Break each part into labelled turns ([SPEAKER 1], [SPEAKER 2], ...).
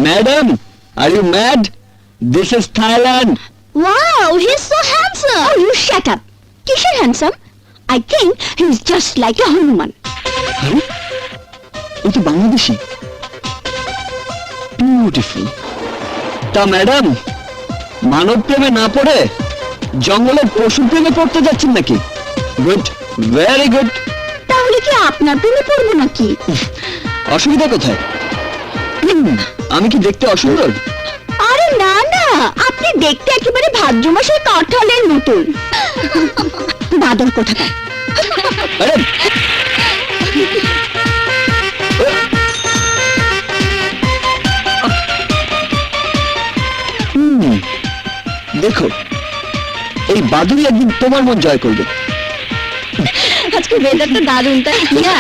[SPEAKER 1] Madam, are you mad? This is Thailand.
[SPEAKER 2] Wow, he's so handsome. Oh, you shut up. Kishan handsome? I think he's just like a Hanuman.
[SPEAKER 1] Huh? It's a Bangladeshi. Beautiful. তা madam, মানব প্রেমে না পড়ে জঙ্গলের পশু প্রেমে পড়তে যাচ্ছেন নাকি? Good, very good.
[SPEAKER 2] তাহলে কি আপনার প্রেমে পড়বো নাকি?
[SPEAKER 1] অসুবিধা কোথায়? আমি কি দেখতে অসুন্দর?
[SPEAKER 2] আরে না না, আপনি দেখতে একেবারে ভাদ্র মাসের কাঁঠালের মতন। বাদর কোথাকার।
[SPEAKER 1] আরে দেখো, এই বাদুড়ি একদিন তোমার মন জয় করবে।
[SPEAKER 2] আজকে ওয়েদারটা দারুণ, তাই না?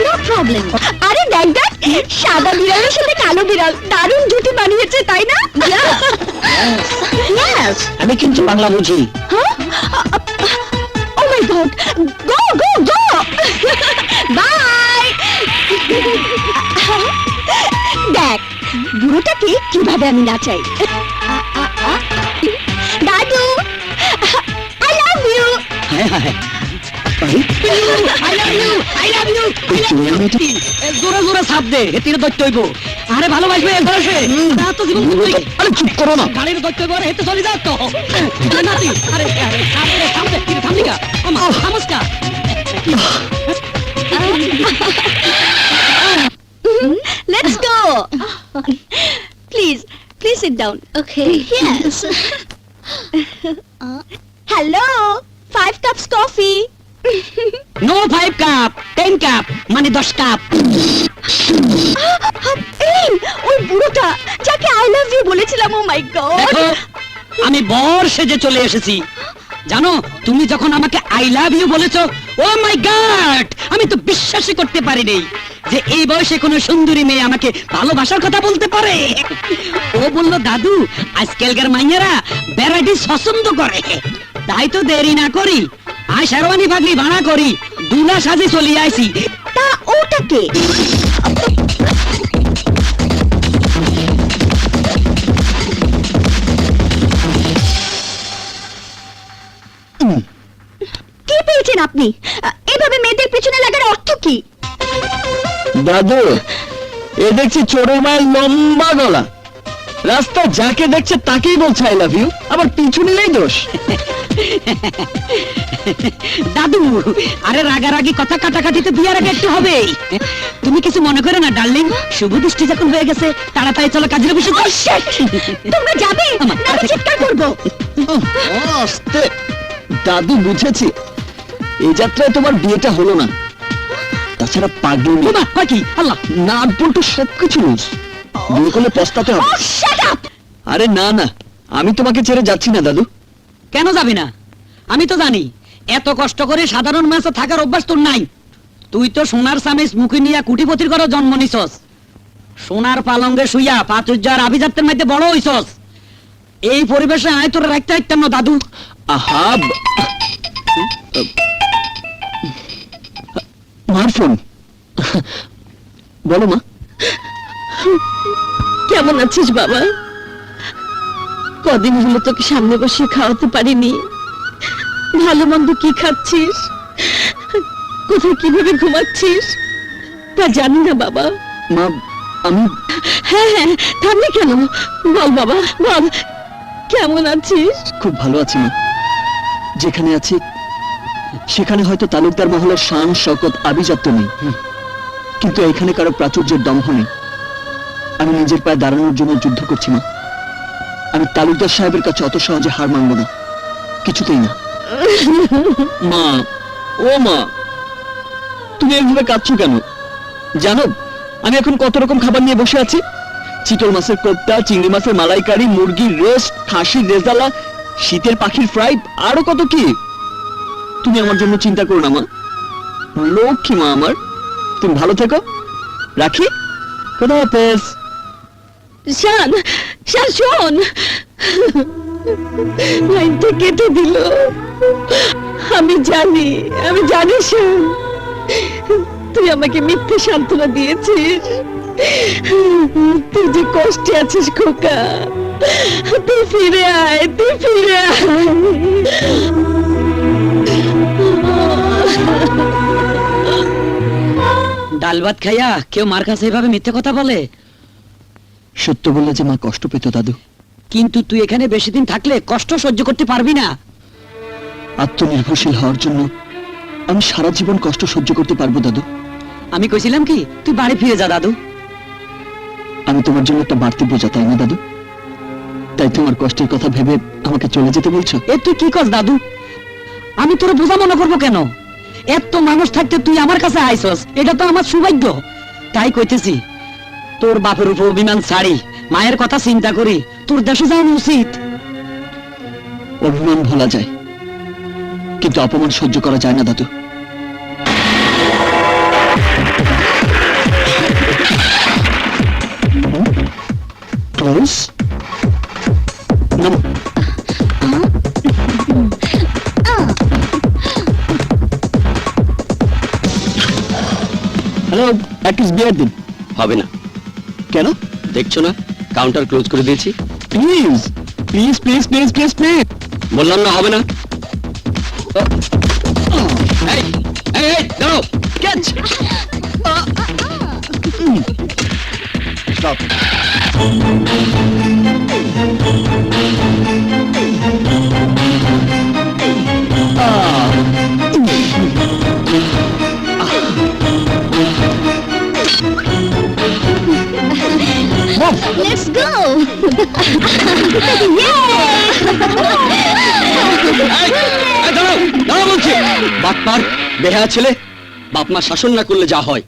[SPEAKER 2] No problem. আরে দেখ দেখ, সাদা বিড়ালের সাথে কালো বিড়াল দারুণ জুটি বানিয়েছে, তাই না? ইয়েস।
[SPEAKER 1] আমি কিন্তু বাংলা বুঝি।
[SPEAKER 2] Oh my god, go go go, bye. দেখ বুড়োটাকে কিভাবে আমি নাচাই। দাদু, আই লাভ ইউ।
[SPEAKER 1] হ্যাঁ হ্যাঁ
[SPEAKER 3] I love you. জোরে জোরে ছাপ দে, হেতির দৈত্য হইব। আরে ভালোবাসবে বয়সে তো জীবন
[SPEAKER 1] আরে চুপ করো না।
[SPEAKER 3] গাড়ির দৈত্য হইব, হেতে চলে যাও তো নাতি। আরে আরে ছাপ দে, তুই থামলি গা। আমা নমস্কার।
[SPEAKER 2] Let's go. Please sit down. Okay. Yes. Hello. 5 cups coffee.
[SPEAKER 3] No 5 cup, 10 cup, মানে 10 কাপ।
[SPEAKER 2] এই ওই বুড়োটা যাকে আই লাভ ইউ বলেছিলাম, ও মাই গড।
[SPEAKER 3] দেখো, আমি বর সেজে চলে এসেছি। জানো, তুমি যখন আমাকে আই লাভ ইউ বলেছো, ও মাই গড, আমি তো বিশ্বাসই করতে পারিনি যে এই বয়সে কোনো সুন্দরী মেয়ে আমাকে ভালোবাসার কথা বলতে পারে। ও বলল, দাদু আজকালকার মাইয়েরা ভ্যারাইটিস পছন্দ করে, তাই তো দেরি না করি আর শেরওয়ানি পাগড়ি ভাড়া করি দুলা সাজে চলে আইছি।
[SPEAKER 2] তা ওটাকে কি পেয়েছেন আপনি? এভাবে মেয়েদের পেছনে লাগার অর্থ কি?
[SPEAKER 1] দাদু, এ দেখছি চোরের মায়ের লম্বা গলা, রাস্তা যাকে দেখছে তাকেই বলছে আই লাভ ইউ, আবার পিছু নিলেই দোষ।
[SPEAKER 3] দাদু, আরে রাগারাগি কথা কাটাকাটিতে বিয়ার আগে একটু হবে। তুমি কিছু মনে করে না ডার্লিং, শুভ দৃষ্টি যখন হয়ে গেছে তাড়াতাড়ি চলো কাজের বসে।
[SPEAKER 2] তোমরা যাবে না, আমি চিৎকার করব।
[SPEAKER 1] আস্তে। দাদু, বুঝেছি এই যাত্রায় তোমার বিয়েটা হলো না, তাছাড়া পাগলি
[SPEAKER 3] কি আল্লাহ
[SPEAKER 1] নাট বল্টু সবকিছু লুজ, বিয়ে করলে পস্তাতে হবে।
[SPEAKER 2] Shut up.
[SPEAKER 1] আরে না না, আমি তোমাকে ছেড়ে যাচ্ছি না দাদু।
[SPEAKER 3] কেন যাবি না? আমি তো জানি এত কষ্ট করে সাধারণ মানুষে থাকার অভ্যাস তোর নাই। তুই তো সোনার সামিস মুখে নিয়া কুটিপতির ঘরে জন্ম নিছস, সোনার পালঙ্গে শুইয়া পাঁচুজ্জার আভিজাত্যের মধ্যে বড় হইছস। এই পরিবেশে আয় তোর রাখতে পারতাম না দাদু।
[SPEAKER 1] আহা, মার ফোন। বলো মা।
[SPEAKER 2] কেমন আছিস বাবা? কদিন হলো তোকে সামনে বসে খাওয়াতে পারিনি। ভালো মন্দ কি খাচ্ছিস, কোথায় কিভাবে ঘুমাচ্ছিস তা জানি না বাবা।
[SPEAKER 1] মা, আমি
[SPEAKER 2] হ্যাঁ হ্যাঁ, থামলি কেন? বল বাবা বল, কেমন আছিস?
[SPEAKER 1] খুব ভালো আছি মা। যেখানে আছি সেখানে হয়তো তালুকদার মহলের শান শওকত আভিজাত্য নেই, কিন্তু এখানে কারো প্রাচুর্যের দম্ভ নেই। আমি নিজের পায়ে দাঁড়ানোর জন্য যুদ্ধ করছি মা। আমি তালুকদার সাহেবের কাছে অত সহজে হার মানব না, কিছুতেই না। মা, ও মা, তুমি এইভাবে কাঁদছো কেন? জানো আমি এখন কত রকম খাবার নিয়ে বসে আছি? চিতল মাছের কোপ্তা, চিংড়ি মাছের মালাইকারি, মুরগির রোস্ট, খাসির রেজালা, শীতের পাখির ফ্রাই, আরো কত কি। তুমি আমার জন্য চিন্তা করো না মা, লক্ষ্মী মা আমার। তুমি ভালো থেকো, রাখি। খোদা হাফেজ।
[SPEAKER 2] শান, শান শোন, লাইনটা কেটে দিল। আমি জানি শান, তুই আমাকে মিথ্যে সান্ত্বনা দিয়েছিস। তুই যে কষ্টে আছিস খোকা, তুই ফিরে আয়, তুই ফিরে আয়।
[SPEAKER 3] ডাল ভাত খাইয়া কেউ মার কাছে এভাবে মিথ্যে কথা বলে?
[SPEAKER 1] সত্য বললে যে মা কষ্ট পেত দাদু।
[SPEAKER 3] কিন্তু তুই এখানে বেশি দিন থাকলে কষ্ট সহ্য করতে পারবি না।
[SPEAKER 1] আত্মনির্ভরশীল হওয়ার জন্য আমি সারা জীবন কষ্ট সহ্য করতে পারবো দাদু।
[SPEAKER 3] আমি কইছিলাম কি তুই বাড়ি ফিরে যা দাদু।
[SPEAKER 1] আমি তোমার জন্য একটা বাড়তি বোঝা, তাই না দাদু? তাই তোমার কষ্টের কথা ভেবে আমাকে চলে যেতে বলছো?
[SPEAKER 3] এ তুই কি কস দাদু? আমি তোর বোঝা মনে করবো কেন? এত মানুষ থাকতে তুই আমার কাছে আইসস, এটা তো আমার সৌভাগ্য। তাই কইতেছি, তোর বাপের উপর অভিমান ছাড়ি মায়ের কথা চিন্তা করি তোর দেশে যাওয়া উচিত।
[SPEAKER 1] অভিমান ভোলা যায়, কিন্তু অপমান সহ্য করা যায় না দাদু। ক্লোজ হ্যালো, এক বিয়ার দিন।
[SPEAKER 4] হবে না,
[SPEAKER 1] কেন?
[SPEAKER 4] দেখছো না কাউন্টার ক্লোজ করে দিয়েছি।
[SPEAKER 1] Please please please please please please.
[SPEAKER 4] বললাম না হবে না। এই, এই, এই, দাঁড়াও।
[SPEAKER 1] ক্যাচ। স্টপ।
[SPEAKER 2] Let's go!
[SPEAKER 4] এই, দাঁড়াও, দাঁড়াও বলছি। বাটপার, বেহায়া ছেলে, বাপ মা শাসন না করলে যা হয়।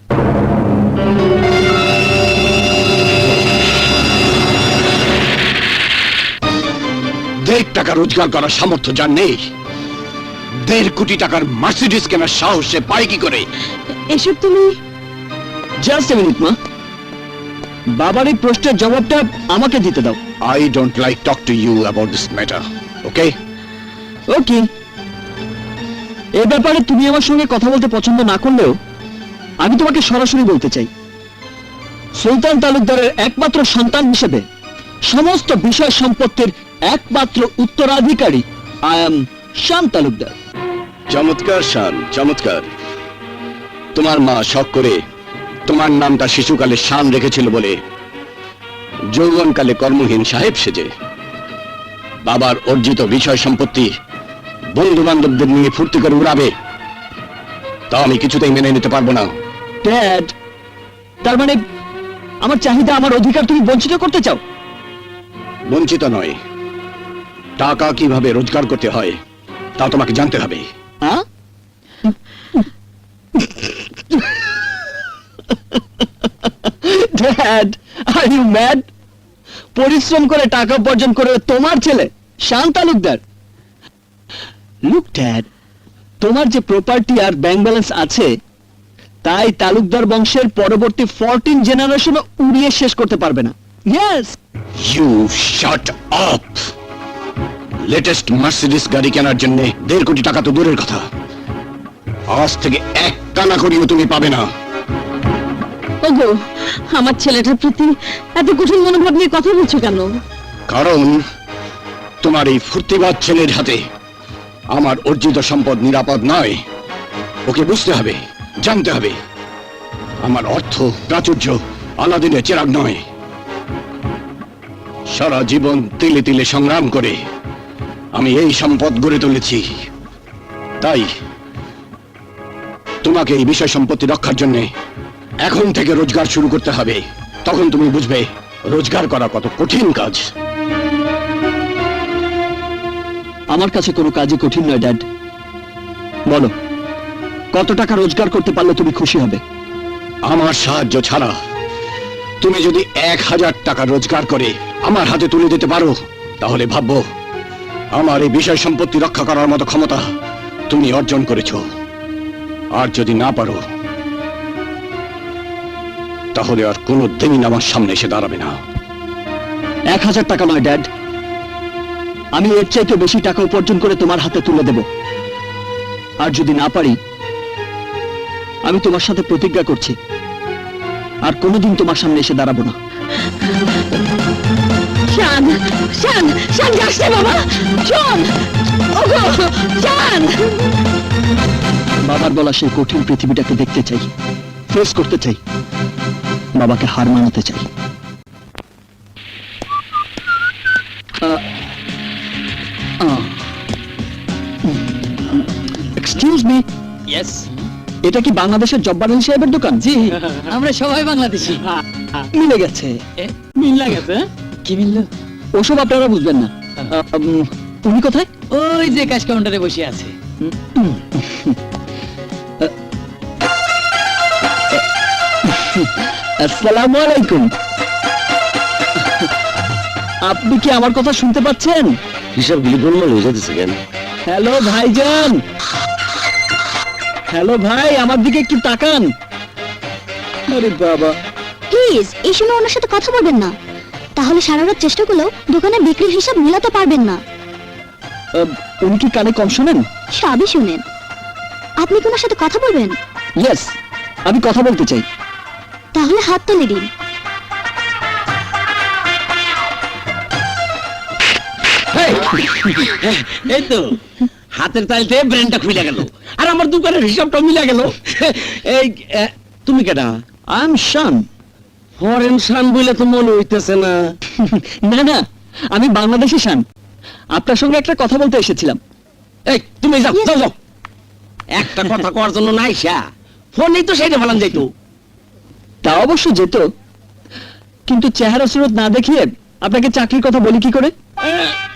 [SPEAKER 5] দেড় টাকা রোজগার করার সামর্থ্য যার নেই, 1.5 কোটি টাকার মার্সিডিজ কেনার সাহস সে পায় কি করে?
[SPEAKER 2] এসব তুমি
[SPEAKER 1] জাস্ট এ মিনিট মা, বাবার এই প্রশ্নের জবাবটা আমাকে দিতে দাও।
[SPEAKER 5] I don't like talk to you about this matter, okay?
[SPEAKER 1] ওকে, এ ব্যাপারে তুমি আমার সঙ্গে কথা বলতে পছন্দ না করলেও আমি তোমাকে সরাসরি বলতে চাই, সুলতান তালুকদারের একমাত্র সন্তান হিসেবে সমস্ত বিষয় সম্পত্তির একমাত্র উত্তরাধিকারী আই এম শান তালুকদার।
[SPEAKER 5] চমৎকার শান, চমৎকার। তোমার মা শখ করে তোমার নামটা শিশুকালে শান রেখেছিল বলে যৌবনকালে কর্মহীন সাহেব সেজে বাবার অর্জিত বিষয় সম্পত্তি বন্ধু বান্ধবদের নিয়ে ফুর্তি করে উড়াবে, তা আমি কিছুতেই মেনে নিতে পারবো না।
[SPEAKER 1] ড্যাড, তার মানে আমার চাহিদা, আমার অধিকার তুমি বঞ্চিত করতে চাও?
[SPEAKER 5] বঞ্চিত নয়, টাকা কিভাবে রোজগার করতে হয় তা তোমাকে জানতে হবে।
[SPEAKER 1] হ্যাঁ? Dad, are you mad? পরিশ্রম করে টাকা উপার্জন করে তোমার ছেলে শান তালুকদার। লুক ড্যাড, তোমার যে প্রপার্টি আর ব্যাংক ব্যালেন্স আছে তাই তালুকদার বংশের পরবর্তী 14 জেনারেশনও উড়িয়ে শেষ করতে পারবে না। Yes.
[SPEAKER 5] You shut up. Latest Mercedes গাড়ি কেনার জন্য 1.5 কোটি টাকা তো দূরের কথা, আজ থেকে 1 কানা করিও তুমি পাবে না।
[SPEAKER 2] ওগো, আমার ছেলেটার প্রতি এত কঠিন মনোভাব নিয়ে কথা বলছো কেন?
[SPEAKER 5] কারণ তোমার এই ফুর্তিবাজ ছেলের হাতে আমার অর্জিত সম্পদ নিরাপদ নয়। ওকে বুঝতে হবে, জানতে হবে, আমার অর্থ প্রাচুর্য আলাদিনের চেরাগ নয়। সারা জীবন তিলে তিলে সংগ্রাম করে আমি এই সম্পদ গড়ে তুলেছি, তাই তোমাকে এই বিষয় সম্পত্তি রক্ষার জন্য এখন থেকে রোজগার শুরু করতে হবে। তখন তুমি বুঝবে রোজগার করা কত কঠিন কাজ।
[SPEAKER 1] আমার কাছে কোনো কাজই কঠিন নয় ড্যাড। বলো, কত টাকা রোজগার করতে পারলে তুমি খুশি হবে?
[SPEAKER 5] আমার সাহায্য ছাড়া তুমি যদি 1000 টাকা রোজগার করে আমার হাতে তুলে দিতে পারো তাহলে ভাববো আমার এই বিষয় সম্পত্তি রক্ষা করার মতো ক্ষমতা তুমি অর্জন করেছো। আর যদি না পারো তাহলে আর কোনো দিন আমার সামনে এসে দাঁড়াবে না।
[SPEAKER 1] 1000 টাকা নয় ড্যাড, আমি এর চাইতে বেশি টাকা উপার্জন করে তোমার হাতে তুলে দেব। আর যদি না পারি আমি তোমার সাথে প্রতিজ্ঞা করছি আর কোনোদিন তোমার সামনে এসে দাঁড়াবো না।
[SPEAKER 2] শান শান শান যাস না বাবা, শোন ওগো শান।
[SPEAKER 1] বাবার বলা সেই কঠিন পৃথিবীটাকে দেখতে চাই, ফেস করতে চাই, বাবাকে হার মানাতে চাই। এক্সকিউজ মি,
[SPEAKER 3] ইয়েস,
[SPEAKER 1] এটা কি বাংলাদেশের জব্বার আলী সাহেবের দোকান? জি,
[SPEAKER 3] আমরা সবাই বাংলাদেশি।
[SPEAKER 1] মিলে গেছে।
[SPEAKER 3] মিল লাগেছে? কি মিলল?
[SPEAKER 1] ওসব আপনারা বুঝবেন না। উনি কোথায়?
[SPEAKER 3] ওই যে ক্যাশ কাউন্টারে বসে আছে।
[SPEAKER 1] আসসালামু আলাইকুম। আপনি কি আমার কথা শুনতে পাচ্ছেন?
[SPEAKER 5] হিসাব গুলি গোলমাল হয়ে যেতেছে কেন?
[SPEAKER 1] হ্যালো ভাইজান, হ্যালো ভাই, আমার দিকে একটু তাকান। আরে বাবা,
[SPEAKER 2] প্লিজ এই সময় ওনার সাথে কথা বলবেন না, তাহলে সারা রাত চেষ্টা করলেও দোকানে বিক্রির হিসাব মিলাতে পারবেন না।
[SPEAKER 1] উনি কি কানে কম শোনেন?
[SPEAKER 2] সবই শুনেন। আপনি কি ওনার সাথে কথা বলবেন?
[SPEAKER 1] ইয়েস, আমি কথা বলতে চাই।
[SPEAKER 2] তাহলে হাত তুলে দিন।
[SPEAKER 4] এই তো হাতের তালতে ব্রেনটা খুলে গেল আর আমার দোকানের হিসাবটা মিলে গেল। এই তুমি কেডা?
[SPEAKER 1] I am Shaan.
[SPEAKER 4] Foreign Shaan বলে তো মনে হইতেছে না।
[SPEAKER 1] না না, আমি বাংলাদেশি শান। আপনার সঙ্গে একটা কথা বলতে এসেছিলাম।
[SPEAKER 4] এই তুমি যাও যাও যাও, একটা কথা কওয়ার জন্য নাইসা ফোনেই তো সেইটা বলান যাইতো।
[SPEAKER 1] তা অবশ্য যেত, কিন্তু চেহারা সুরত না দেখিয়ে আপনাকে চাকরির কথা বলি কি করে?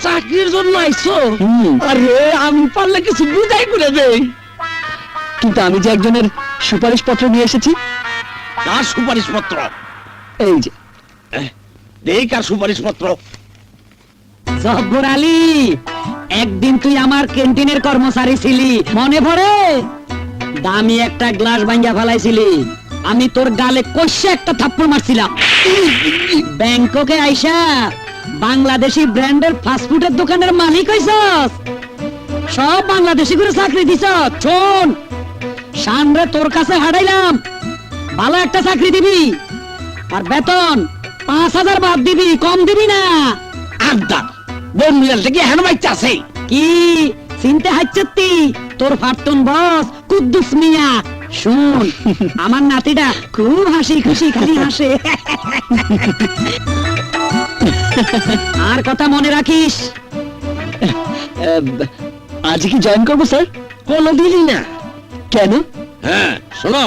[SPEAKER 4] চাকরির জন্য আইছো?
[SPEAKER 1] হুম।
[SPEAKER 4] আরে আমি পারলে কিছু বুঝাই করে দেই।
[SPEAKER 1] কিন্তু আমি যে একজনের সুপারিশ পত্র নিয়ে এসেছি।
[SPEAKER 4] কার সুপারিশ পত্র?
[SPEAKER 1] এই যে।
[SPEAKER 4] দেই কার সুপারিশ পত্র।
[SPEAKER 3] জব্বর আলী, একদিন তুই আমার ক্যান্টিনের কর্মচারী ছিলি, মনে পড়ে? দামি একটা গ্লাস ভাঙ্গা ফেলাইছিলি, আমি তোর গালে কষে একটা থাপ্পড় মারছিলাম। ব্যাংককে আইসা বাংলাদেশি ব্র্যান্ডের ফাস্টফুডের দোকানের মালিক হইছস, সব বাংলাদেশি করে চাকরি দিছ। শোন, সামনে তোর কাছে হারাইলাম, ভালো একটা চাকরি দিবি আর বেতন 5,000 বাদ দিবি, কম দিবি না।
[SPEAKER 4] আড্ডা বোন মিলাল থেকে হেন বাইতে আছে।
[SPEAKER 3] কি চিনতে হাচ্ছতি? তোর ফাটতুন বস কুদ্দুস মিয়া। শুন, আমার নাতিটা খুব হাসি খুশি খালি হাসে। আর কথা মনে রাখিস।
[SPEAKER 1] আজ কি জয়েন করবো স্যার?
[SPEAKER 4] কোনোদিনই না।
[SPEAKER 1] কেন?
[SPEAKER 4] হ্যাঁ শোনো,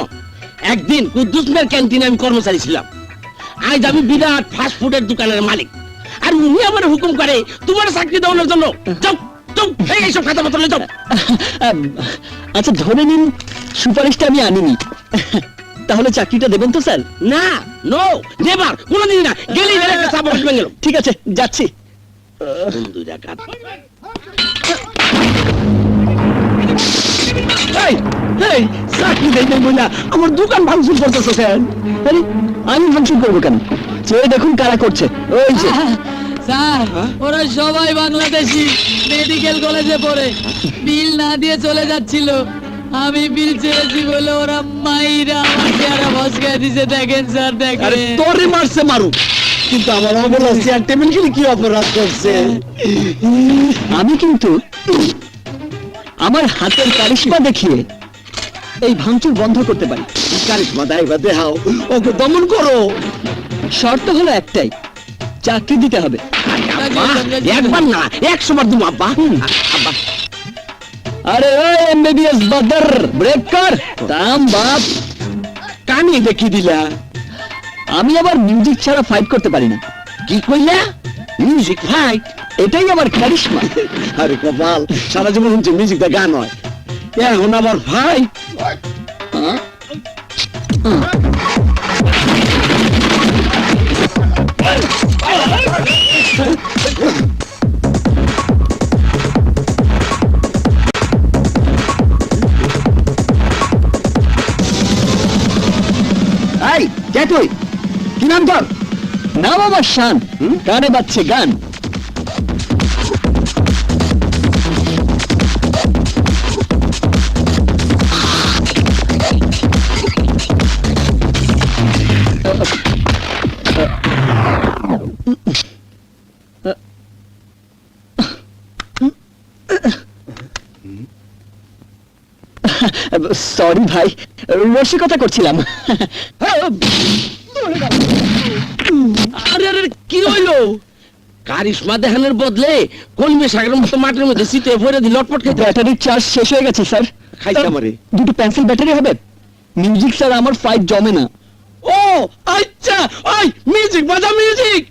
[SPEAKER 4] একদিন কুদ্দুস মিয়ার ক্যান্টিনে আমি কর্মচারী ছিলাম, আজ আমি বিরাট ফাস্ট ফুডের দোকানের মালিক, আর উনি আমার হুকুম করে তোমার চাকরি দেওয়ানোর জন্য। যাও যাও, এইসব খাতা পত্র নিয়ে যাও।
[SPEAKER 1] আচ্ছা ধরে নিন সুপারিশটা আমি আনিনি, তাহলে চাকরিটা দেবেন তো স্যার?
[SPEAKER 4] না, নো নেভার, কোনোদিনই না। গেলি গেলে একটা চাপা বসবে গেল।
[SPEAKER 1] ঠিক আছে, যাচ্ছি।
[SPEAKER 4] বন্ধু ডাকাত।
[SPEAKER 1] এই, এই, চাকরি দেই নাই বইলা আমার দোকান ভাঙচুর করতেছে স্যার। আরে আমি ভাঙচুর করবো কেন? চেয়ে দেখুন কারা করছে। ওই যে।
[SPEAKER 3] স্যার, ওরা সবাই বাংলাদেশি, মেডিকেল কলেজে পড়ে, বিল না দিয়ে চলে যাচ্ছিল। আমি বিল চেয়েছি বলে ওরা মাইরা আমার চেহারা ভসকায় দিছে। দেখেন স্যার,
[SPEAKER 4] আরে
[SPEAKER 3] দেখেন।
[SPEAKER 4] তোরে মারছে মারুক, কিন্তু আমার অবলা চেয়ার টেবিল খেলে কি অপরাধ করছে?
[SPEAKER 1] আমি কিন্তু আমার হাতের কারিশমা দেখিয়ে এই ভাঙচুর বন্ধ করতে পারি।
[SPEAKER 4] কারিশমা দাইবা দেখাও, ওকে দমন করো।
[SPEAKER 1] শর্ত হলো একটাই, চাকরি দিতে হবে।
[SPEAKER 4] আব্বা, একবার না 100 বার তুমি আব্বা। আব্বা
[SPEAKER 1] আরে ওই এমবিবিএস বাদর, ব্রেক কর। দাম বাপ,
[SPEAKER 4] কানি দেখি দিলা।
[SPEAKER 1] আমি আবার মিউজিক ছাড়া ফাইট করতে পারি না।
[SPEAKER 4] কি কইলা? Music fight?
[SPEAKER 1] এটাই আমার কারিশমা।
[SPEAKER 4] আরে কপাল, সারা জীবন শুনছি মিউজিক দা গান হয়, এখন আবার ফাইট।
[SPEAKER 1] এই কে তুই? কি নাম তোর? নাম আমার শান, গানে বাজছে গান। সরি ভাই, রসিকতা করছিলাম।
[SPEAKER 4] আরে আরে কি হইলো? কারিশমা দেখানোর বদলে কলমে শাকের মতো মাটির মধ্যে শীতে ভরে দিয়ে লটপট খেতে
[SPEAKER 1] ব্যাটারির চার্জ শেষ হয়ে গেছে স্যার।
[SPEAKER 4] খাইছে আমারে।
[SPEAKER 1] দুটো পেন্সিল ব্যাটারি হবে? মিউজিক স্যার আমার ফাইট জমে না।
[SPEAKER 4] ও আচ্ছা, ওই মিউজিক বাজা, music.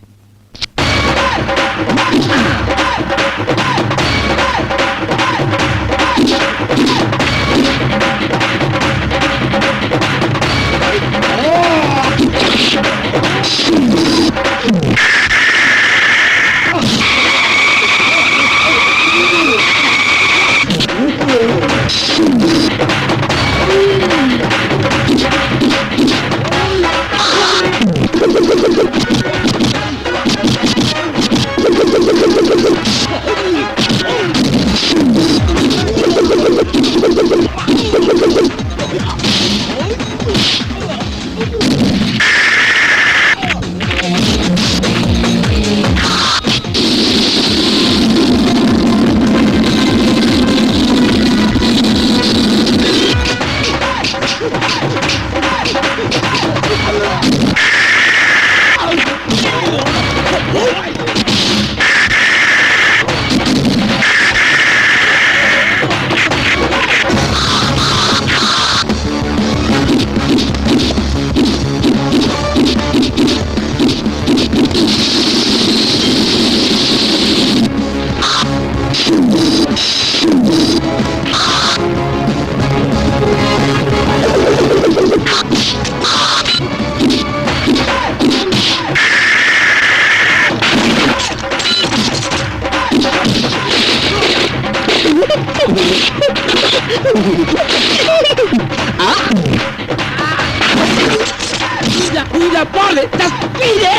[SPEAKER 4] Uida pole, das pide.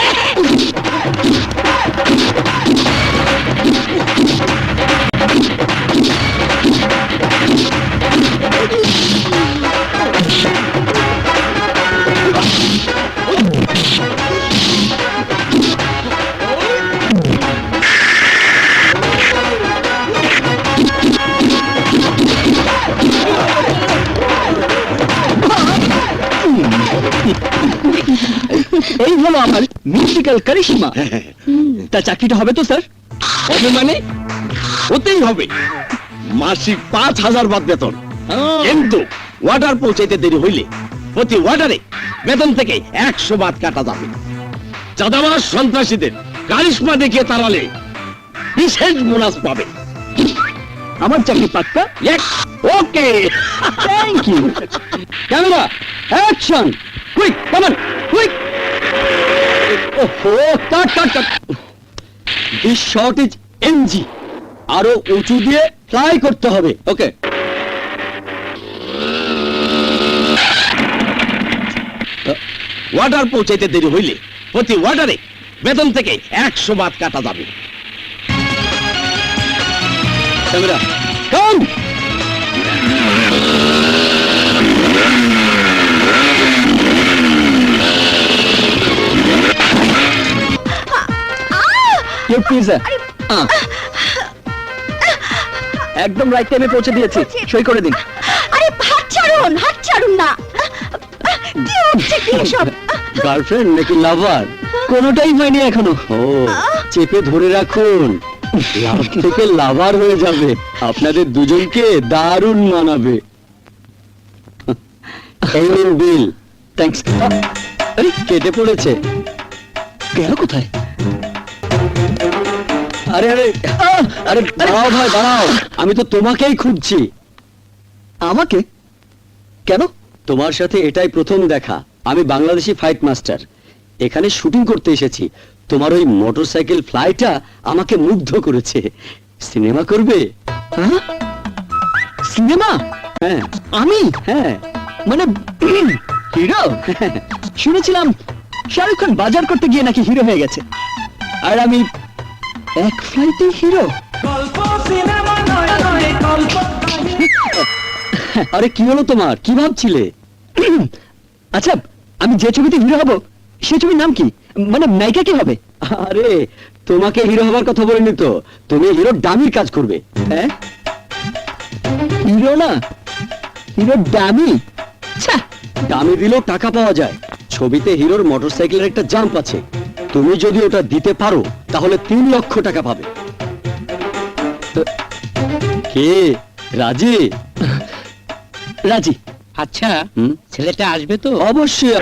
[SPEAKER 1] এই হলো আমার মিউজিক্যাল কারিশমা। তা চাকরিটা হবে তো স্যার?
[SPEAKER 4] হবে মানে? হতেই হবে। মাসিক 5,000 বাদ বেতন। কিন্তু ওয়াটার পৌঁছাইতে দেরি হইলে প্রতি ওয়াটারে বেতন থেকে 100 বাদ কাটা যাবে। চাঁদাবাজ সন্ত্রাসীদের কারিশমা দেখিয়ে তাড়ালে বিশেষ বোনাস পাবে।
[SPEAKER 1] আমার চাকরি পাক্কা।
[SPEAKER 4] Okay,
[SPEAKER 1] thank you. Camera action, quick come on quick. ওহো, cut cut cut. This shot is NG. আরো উঁচু দিয়ে ফ্লাই করতে হবে। ওকে।
[SPEAKER 4] ওয়াটার পৌঁছাইতে দেরি হইলে প্রতি ওয়াটারে বেতন থেকে 100 বাদ কাটা যাবে।
[SPEAKER 1] Camera come. Your pizza. একদম রাইট টাইমে পৌঁছে দিয়েছি, সই করে দিন।
[SPEAKER 2] আরে হাত ছাড়ুন না। কি হচ্ছে কি সব?
[SPEAKER 1] গার্লফ্রেন্ড নাকি লাভার? কোনোটাই হয়নি এখনো। ও, চেপে ধরে রাখুন, লাভ থেকে লাভার হয়ে যাবে। আপনাদের দুজনকে দারুণ মানাবে। এই নিন বিল। থ্যাঙ্কস। আরে কেটে পড়েছে। কেন কোথায়? আরে আরে আরে দাঁড়াও ভাই দাঁড়াও, আমি তো তোমাকেই খুঁজছি। আমাকে? কেন? তোমার সাথে এটাই প্রথম দেখা। আমি বাংলাদেশি ফাইট মাস্টার, এখানে শুটিং করতে এসেছি। তোমার ওই মোটরসাইকেল ফ্লাইটা আমাকে মুগ্ধ করেছে। সিনেমা করবে? হ্যাঁ, সিনেমা? হ্যাঁ। আমি? হ্যাঁ, মানে হিরো। শুনেছিলাম শাহরুখ খান বাজার করতে গিয়ে নাকি হিরো হয়ে গেছে, আর আমি এক ফ্লাইটে হিরো। আরে কি হলো তোমার? কি ভাবছিলে? আচ্ছা, আমি যে ছবিতে হিরো হব সেই ছবির নাম কি? মানে নায়িকা কি হবে? আরে তোমাকে হিরো হবার কথা বলিনি তো, তুমি হিরো ডামির কাজ করবে। হ্যাঁ, হিরো না হিরো দামি?
[SPEAKER 5] দামি দিলেও টাকা পাওয়া যায়। ছবিতে হিরোর মোটরসাইকেলের একটা জাম্প আছে, তুমি যদি ওটা দিতে পারো তাহলে 3 লক্ষ টাকা পাবে। কে রাজি?
[SPEAKER 1] রাজি।
[SPEAKER 3] আচ্ছা,
[SPEAKER 5] হুম?
[SPEAKER 3] ছেলেটা আসবে তো?
[SPEAKER 5] অবশ্যই।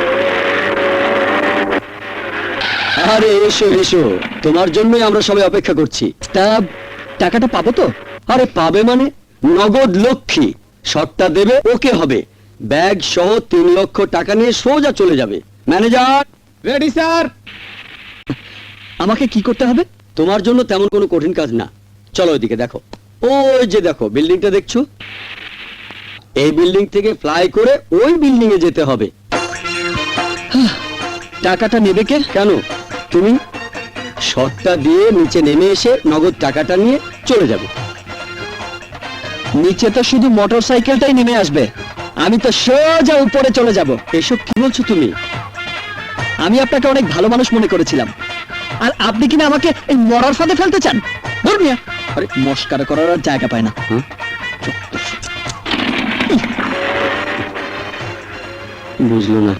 [SPEAKER 5] আরে এসো এসো, তোমার জন্যই আমরা সবাই অপেক্ষা করছি।
[SPEAKER 1] তা টাকাটা পাবো তো?
[SPEAKER 5] আরে পাবে মানে? নগদ লক্ষ্মী। শটটা দেবে, ওকে হবে। ব্যাগ সহ 3 লক্ষ টাকা নিয়ে সোজা চলে যাবে। Manager ready sir.
[SPEAKER 1] আমাকে কি করতে হবে?
[SPEAKER 5] তোমার জন্য তেমন কোনো কঠিন কাজ না। চলো ওইদিকে দেখো, ওই যে দেখো বিল্ডিংটা দেখছো, এই বিল্ডিং থেকে ফ্লাই করে ওই বিল্ডিং এ যেতে হবে।
[SPEAKER 1] টাকাটা নেবে কে?
[SPEAKER 5] কেন? তুমি শটটা দিয়ে নিচে নেমে এসে নগদ টাকাটা নিয়ে চলে যাবে।
[SPEAKER 1] নিচে তো শুধু মোটরসাইকেলটাই নেমে আসবে, আমি তো সোজা উপরে চলে যাব।
[SPEAKER 5] এসব কি বলছো তুমি?
[SPEAKER 1] আমি আপনাকে অনেক ভালো মানুষ মনে করেছিলাম, আর আপনি কিনা আমাকে এই মরার ফাঁদে ফেলতে চান? ধর মিয়া, আরে মস্কারা করার আর জায়গা পায় না।
[SPEAKER 5] বুঝলো না।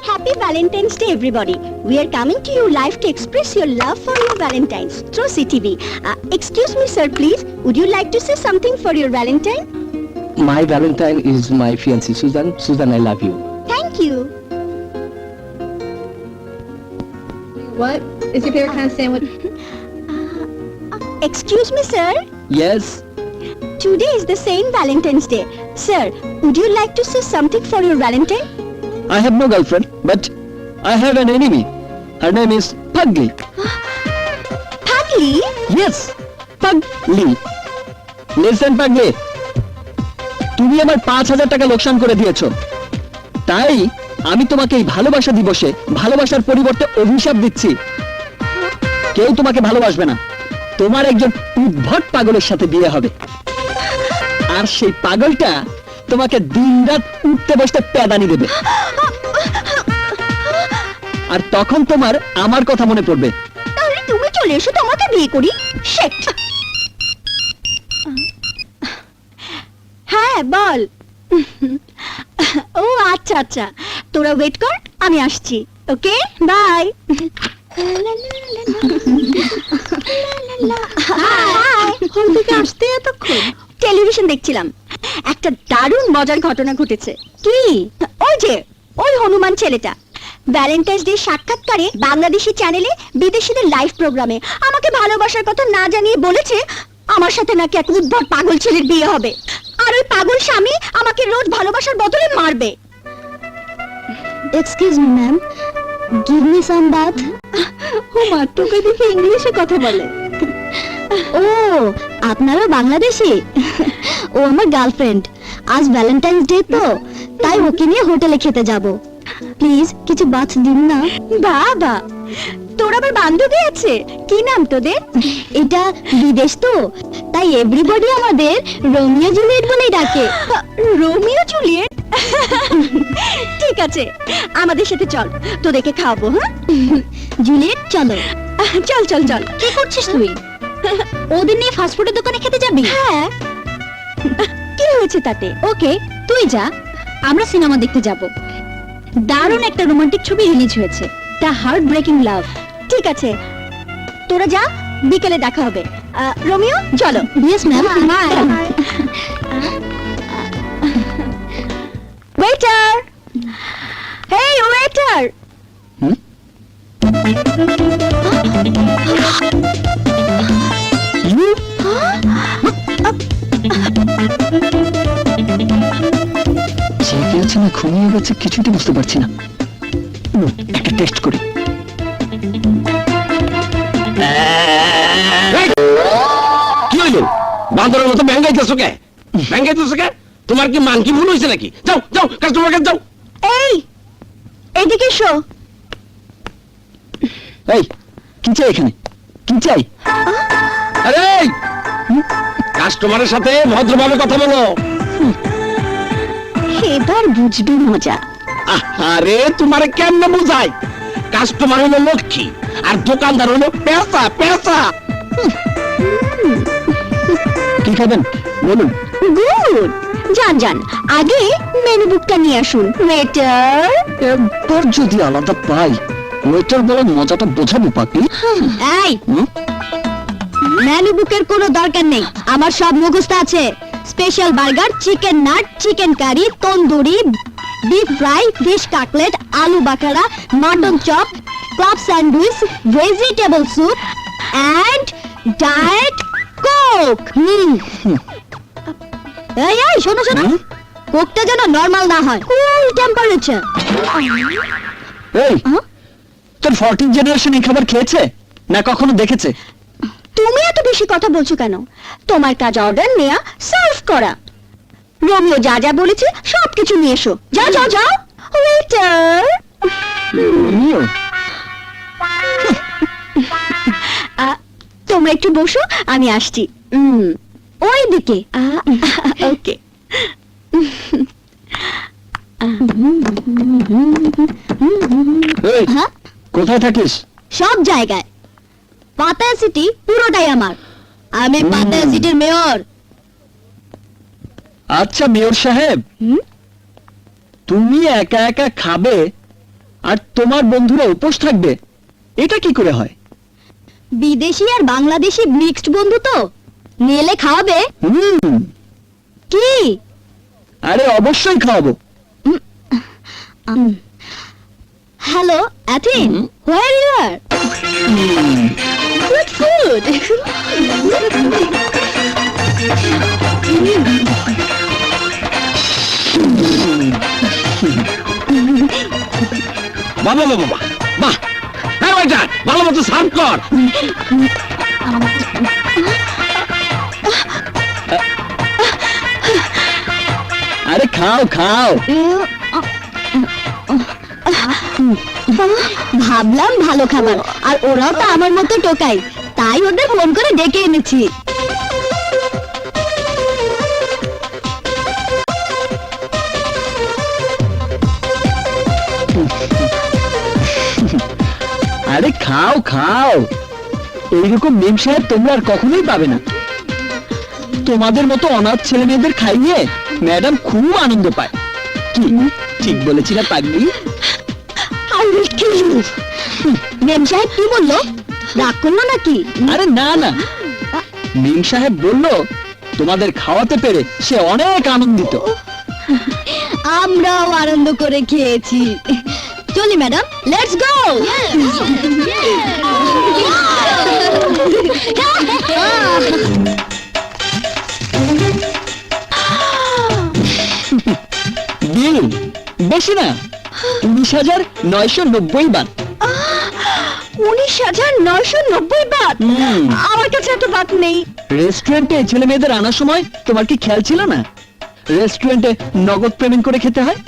[SPEAKER 2] Happy Valentine's Day, everybody. We are coming to you live to express your love for your Valentines through CTV. Excuse me, sir, please. Would you like to say something for your Valentine?
[SPEAKER 6] My Valentine is my fiancée Susan. Susan, I love you.
[SPEAKER 2] Thank you.
[SPEAKER 7] What is your favorite kind of sandwich?
[SPEAKER 2] Excuse me, sir.
[SPEAKER 1] Yes,
[SPEAKER 2] Today is the Saint Valentine's Day. Sir, would you like to say something for your Valentine?
[SPEAKER 1] I have no girlfriend, but I have an enemy. Her name is Pugly.
[SPEAKER 2] Pugly?
[SPEAKER 1] Yes, Pugly. Listen, Pugly. তুমি আমার 5,000 টাকা লোকসান করে দিয়েছো, তাই আমি তোমাকে এই ভালোবাসা দিবসে ভালোবাসার পরিবর্তে অভিশাপ দিচ্ছি। কেউ তোমাকে ভালোবাসবে না, তোমার একজন উদ্ভট পাগলের সাথে বিয়ে হবে, আর সেই পাগলটা তোমাকে দিনরাত উঠতে বসতে প্যাদানি দেবে, আর তখন তোমার আমার কথা মনে পড়বে।
[SPEAKER 2] তাহলে তুমি চলে এসো, তোমাকে বিয়ে করি। Shit. হ্যাঁ বল। ও আচ্ছা আচ্ছা, তোরা ওয়েট কর, আমি আসছি। ওকে, বাই। আসতে এতক্ষণ? টেলিভিশন দেখছিলাম, একটা দারুণ মজার ঘটনা ঘটেছে। কি? ওই যে ওই হনুমান ছেলেটা ভ্যালেন্টাইন্স ডে সাক্ষাৎকারে বাংলাদেশি চ্যানেলে বিদেশিদের লাইভ প্রোগ্রামে আমাকে ভালোবাসার কথা না জানিয়ে বলেছে আমার সাথে নাকি এক উদ্ভট পাগল ছেলের বিয়ে হবে, আর ওই পাগল স্বামী আমাকে রোজ ভালোবাসার বদলে মারবে। Excuse me ma'am, give me some bath. ও মা, তোকে দেখে ইংলিশে কথা বলে। ও, আপনারা বাংলাদেশি? ও আমার গার্লফ্রেন্ড, আজ ভ্যালেন্টাইন্স ডে তো, তাই ওকে নিয়ে হোটেলে খেতে যাব। প্লিজ কিছু বাথ দিন না। বাবা, তোর আবার বান্ধবী আছে? কি নাম তোদের? এটা বিদেশ তো, তাই এভরিবডি আমাদের রোমিও জুলিয়েট বলেই ডাকে। Romeo Juliet? ঠিক আছে, আমাদের সাথে চল, তোদেরকে খাওয়াবো। হ্যাঁ জুলিয়েট, চলো। চল চল চল। কি করছিস তুই? ওদের নিয়ে ফাস্টফুডের দোকানে খেতে যাবি? হ্যাঁ। কি হয়েছে তাতে? ওকে, তুই যা, আমরা সিনেমা দেখতে যাব। দারুণ একটা রোমান্টিক ছবি রিলিজ হয়েছে, দ্য হার্ট ব্রেকিং লাভ। ঠিক আছে, তোরা যা, বিকেলে দেখা হবে। রোমিও, চলো। Yes ma'am. ওয়েটার, হেই ওয়েটার।
[SPEAKER 1] জেগে আছে না ঘুমিয়ে গেছে কিছুই তো বুঝতে পারছি না। একটা টেস্ট করি।
[SPEAKER 4] কি হইলো? বান্দরের মতো ব্যাঙ্গাইতেছো কে? ব্যাঙ্গাইতেছো কে? তোমার কি মানকি ভুল হয়েছে নাকি? যাও যাও, কাস্টমার কাছে যাও।
[SPEAKER 2] এই, এদিকে এসো।
[SPEAKER 1] এই, কি চাই এখানে? কি চাই?
[SPEAKER 4] আরে কাস্টমারের সাথে ভদ্রভাবে কথা বলো।
[SPEAKER 2] এবার বুঝবি মজা।
[SPEAKER 4] আরে তোমারে কেমনে বুঝাই? কাস্টমার হলো লক্ষ্মী আর দোকানদার হলো পেঁচা পেঁচা।
[SPEAKER 1] কি খাবেন বলুন?
[SPEAKER 2] গুড, যান যান, আগে মেনু বুকটা নিয়ে আসুন। ওয়েটার।
[SPEAKER 1] একবার যদি আলাদা পাই, ওয়েটার বলার মজাটা বোঝাবো পাখি।
[SPEAKER 2] এই,
[SPEAKER 1] হুম?
[SPEAKER 2] মেনু বুকের কোনো দরকার নেই, আমার সব মুখস্থ আছে। Special burger, chicken nut, chicken curry, tandoori, beef fry, fish cutlet, আলু বাখারা, mutton chop, club sandwich, vegetable soup and diet Coke. এই এই, শোনো শোনো,
[SPEAKER 1] হুম?
[SPEAKER 2] কোকটা যেন নরমাল না হয়, কুল টেম্পারেচার।
[SPEAKER 1] এই, তোর 14 জেনারেশন এই খাবার খেয়েছে না কখনো দেখেছে?
[SPEAKER 2] তুমি এত বেশি কথা বলছো কেন? তোমার কাজ অর্ডার নেয়া, সার্ভ করা। রোমিও যা যা বলেছে সবকিছু নিয়ে এসো। যাও যাও যাও। ওয়েটার।
[SPEAKER 1] তুমিও?
[SPEAKER 2] তোমরা একটু বসো, আমি আসছি। ওই দিকে। ওকে।
[SPEAKER 1] এই,
[SPEAKER 2] হ্যাঁ,
[SPEAKER 1] কোথায় থাকিস?
[SPEAKER 2] সব জায়গায়। পাতায়া সিটি পুরোটাই আমার। আমি পাতায়া সিটির মেয়র।
[SPEAKER 1] আচ্ছা মেয়র সাহেব,
[SPEAKER 2] হুম?
[SPEAKER 1] তুমি একা একা খাবে আর তোমার বন্ধুরা উপোস থাকবে, এটা কি করে হয়?
[SPEAKER 2] বিদেশি আর বাংলাদেশি মিক্সড বন্ধু তো, নিলে খাওয়াবে কি?
[SPEAKER 1] আরে অবশ্যই খাওয়াবো।
[SPEAKER 2] Hello Athen, where you are? Good food.
[SPEAKER 4] বাবা বাবা বাবা বাহ, হ্যাঁ ওয়েটার, ভালো মতো সার্ভ কর।
[SPEAKER 1] আরে খাও খাও।
[SPEAKER 2] ভাবলাম ভালো খাবার, আর ওরাও তো আমার মতো টোকাই, তাই ওদের ফোন করে ডেকে এনেছি।
[SPEAKER 1] আরে খাও খাও, এইরকম মেম সাহেব তোমরা আর কখনোই পাবে না। তোমাদের মতো অনাথ ছেলে মেয়েদের খাইয়ে ম্যাডাম খুব আনন্দ পায়। কি ঠিক বলেছি না পাগলি?
[SPEAKER 2] I will kill you. মেম সাহেব কি বললো? রাগ করলো নাকি?
[SPEAKER 1] আরে না না, মেম সাহেব বলল তোমাদের খাওয়াতে পেরে সে অনেক আনন্দিত।
[SPEAKER 2] আমরাও আনন্দ করে খেয়েছি। চলি ম্যাডাম, লেটস গো।
[SPEAKER 1] বিল বেশি না, 19,990 বাট।
[SPEAKER 2] 19,990 বাট?
[SPEAKER 1] হুম।
[SPEAKER 2] আমার কাছে এত বাট নেই।
[SPEAKER 1] রেস্টুরেন্টে ছেলে মেয়েদের আনার সময় তোমার কি খেয়াল ছিল না? রেস্টুরেন্টে নগদ পেমেন্ট করে খেতে হয়।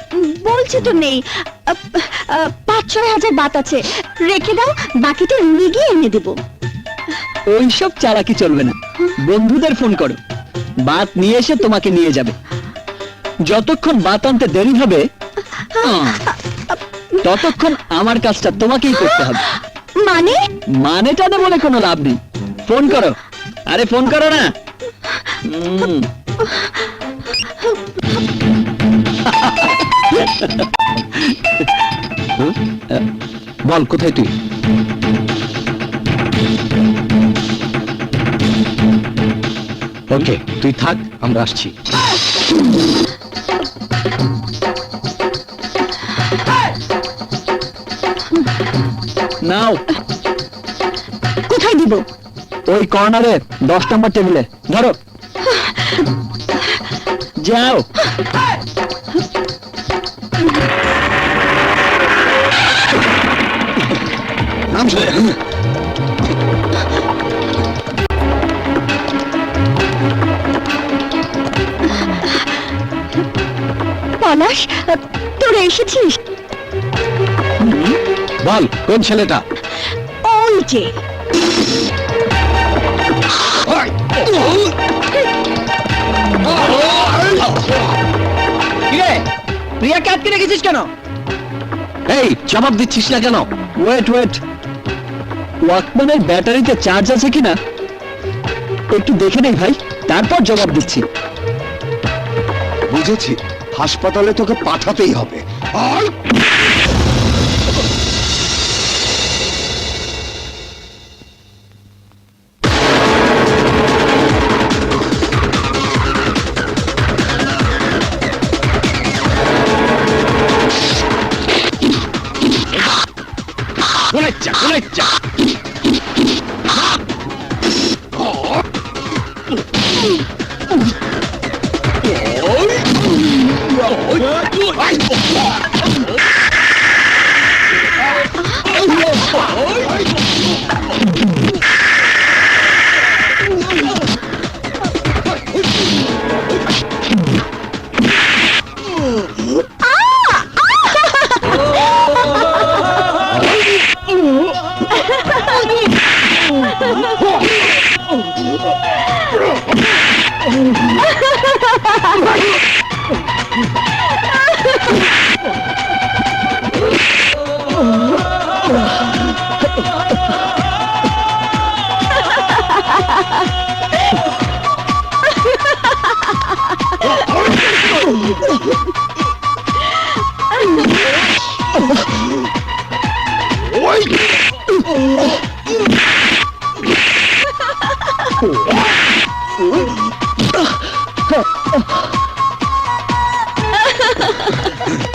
[SPEAKER 2] বলছি তো নেই। 5-6 হাজার বাত আছে, রেখে দাও, বাকিটা রুমে গিয়ে এনে দেবো।
[SPEAKER 1] ওইসব চালাকি চলবে না, বন্ধুদের ফোন করো, বাত নিয়ে এসে তোমাকে নিয়ে যাবে। যতক্ষণ বাত আনতে দেরি হবে ততক্ষণ আমার কাজটা তোমাকেই করতে হবে।
[SPEAKER 2] মানে?
[SPEAKER 1] মানেটা না বলে কোনো লাভ নেই, ফোন করো। আরে ফোন করো না।
[SPEAKER 6] বল কোথায় তুই? ওকে তুই থাক, আমরা আসছি।
[SPEAKER 1] নাও,
[SPEAKER 2] কোথায় দিব?
[SPEAKER 1] ওই কর্নারে 10 নম্বর টেবিলে ধরো। যাও।
[SPEAKER 2] পলাশ, তোরা এসেছিস?
[SPEAKER 6] বল কোন ছেলেটা?
[SPEAKER 2] ওই যে।
[SPEAKER 1] কিরে, প্রিয়াকে আটকে রেখেছিস কেন?
[SPEAKER 6] এই জবাব দিচ্ছিস না কেন?
[SPEAKER 1] ওয়েট ওয়েট, ওয়াকম্যানের ব্যাটারিতে চার্জ আছে কিনা একটু দেখে নেই ভাই, তারপর জবাব দিচ্ছি।
[SPEAKER 5] বুঝেছি, হাসপাতালে তোকে পাঠাতেই হবে। আয়!
[SPEAKER 4] কোনাচ্চা কোনাচ্চা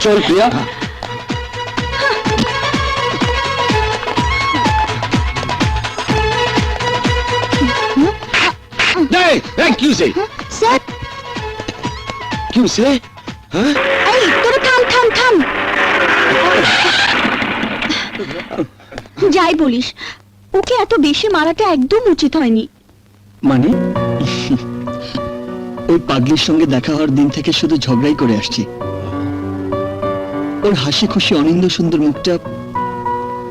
[SPEAKER 5] চল প্রিয়া।
[SPEAKER 4] কিউসে
[SPEAKER 2] স্যার,
[SPEAKER 4] কিউসে
[SPEAKER 2] এই তোরা থাম থাম থাম। যাই বলিস, ওকে এত বেশি মারাটা একদম উচিত হয়নি।
[SPEAKER 1] মানে ওই পাগলির সঙ্গে দেখা হওয়ার দিন থেকে শুধু ঝগড়াই করে আসছি। ওর হাসি খুশি অনিন্দ সুন্দর মুখটা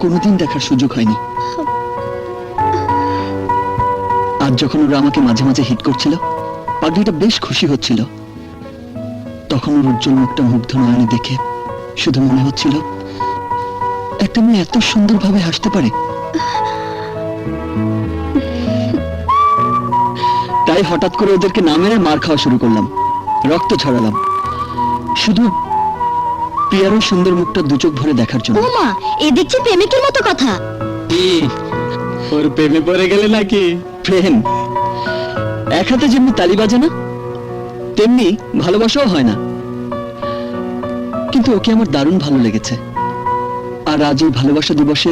[SPEAKER 1] কোনোদিন দেখার সুযোগ হয়নি। আজ যখন ওরা আমাকে মাঝে মাঝে হিট করছিল, পাগলিটা বেশ খুশি হচ্ছিল। তখন ওর উজ্জ্বল মুখটা মুগ্ধ নয়নে দেখে শুধু মনে হচ্ছিল একটা মেয়ে এত সুন্দরভাবে হাসতে পারে। তাই হঠাৎ করে ওদেরকে না মেরে মার খাওয়া শুরু করলাম, রক্ত ছড়ালাম, শুধু প্রিয়ার ওই সুন্দর মুখটা দু চোখ ভরে দেখার জন্য।
[SPEAKER 2] ও মা, এ দেখছি প্রেমিকের মতো কথা।
[SPEAKER 1] ওর প্রেমে পড়ে গেলে নাকি? প্রেম এক হাতে যেমনি তালি বাজে না, তেমনি ভালোবাসাও হয় না। কিন্তু ওকে আমার দারুণ ভালো লেগেছে। আর আজ এই ভালোবাসা দিবসে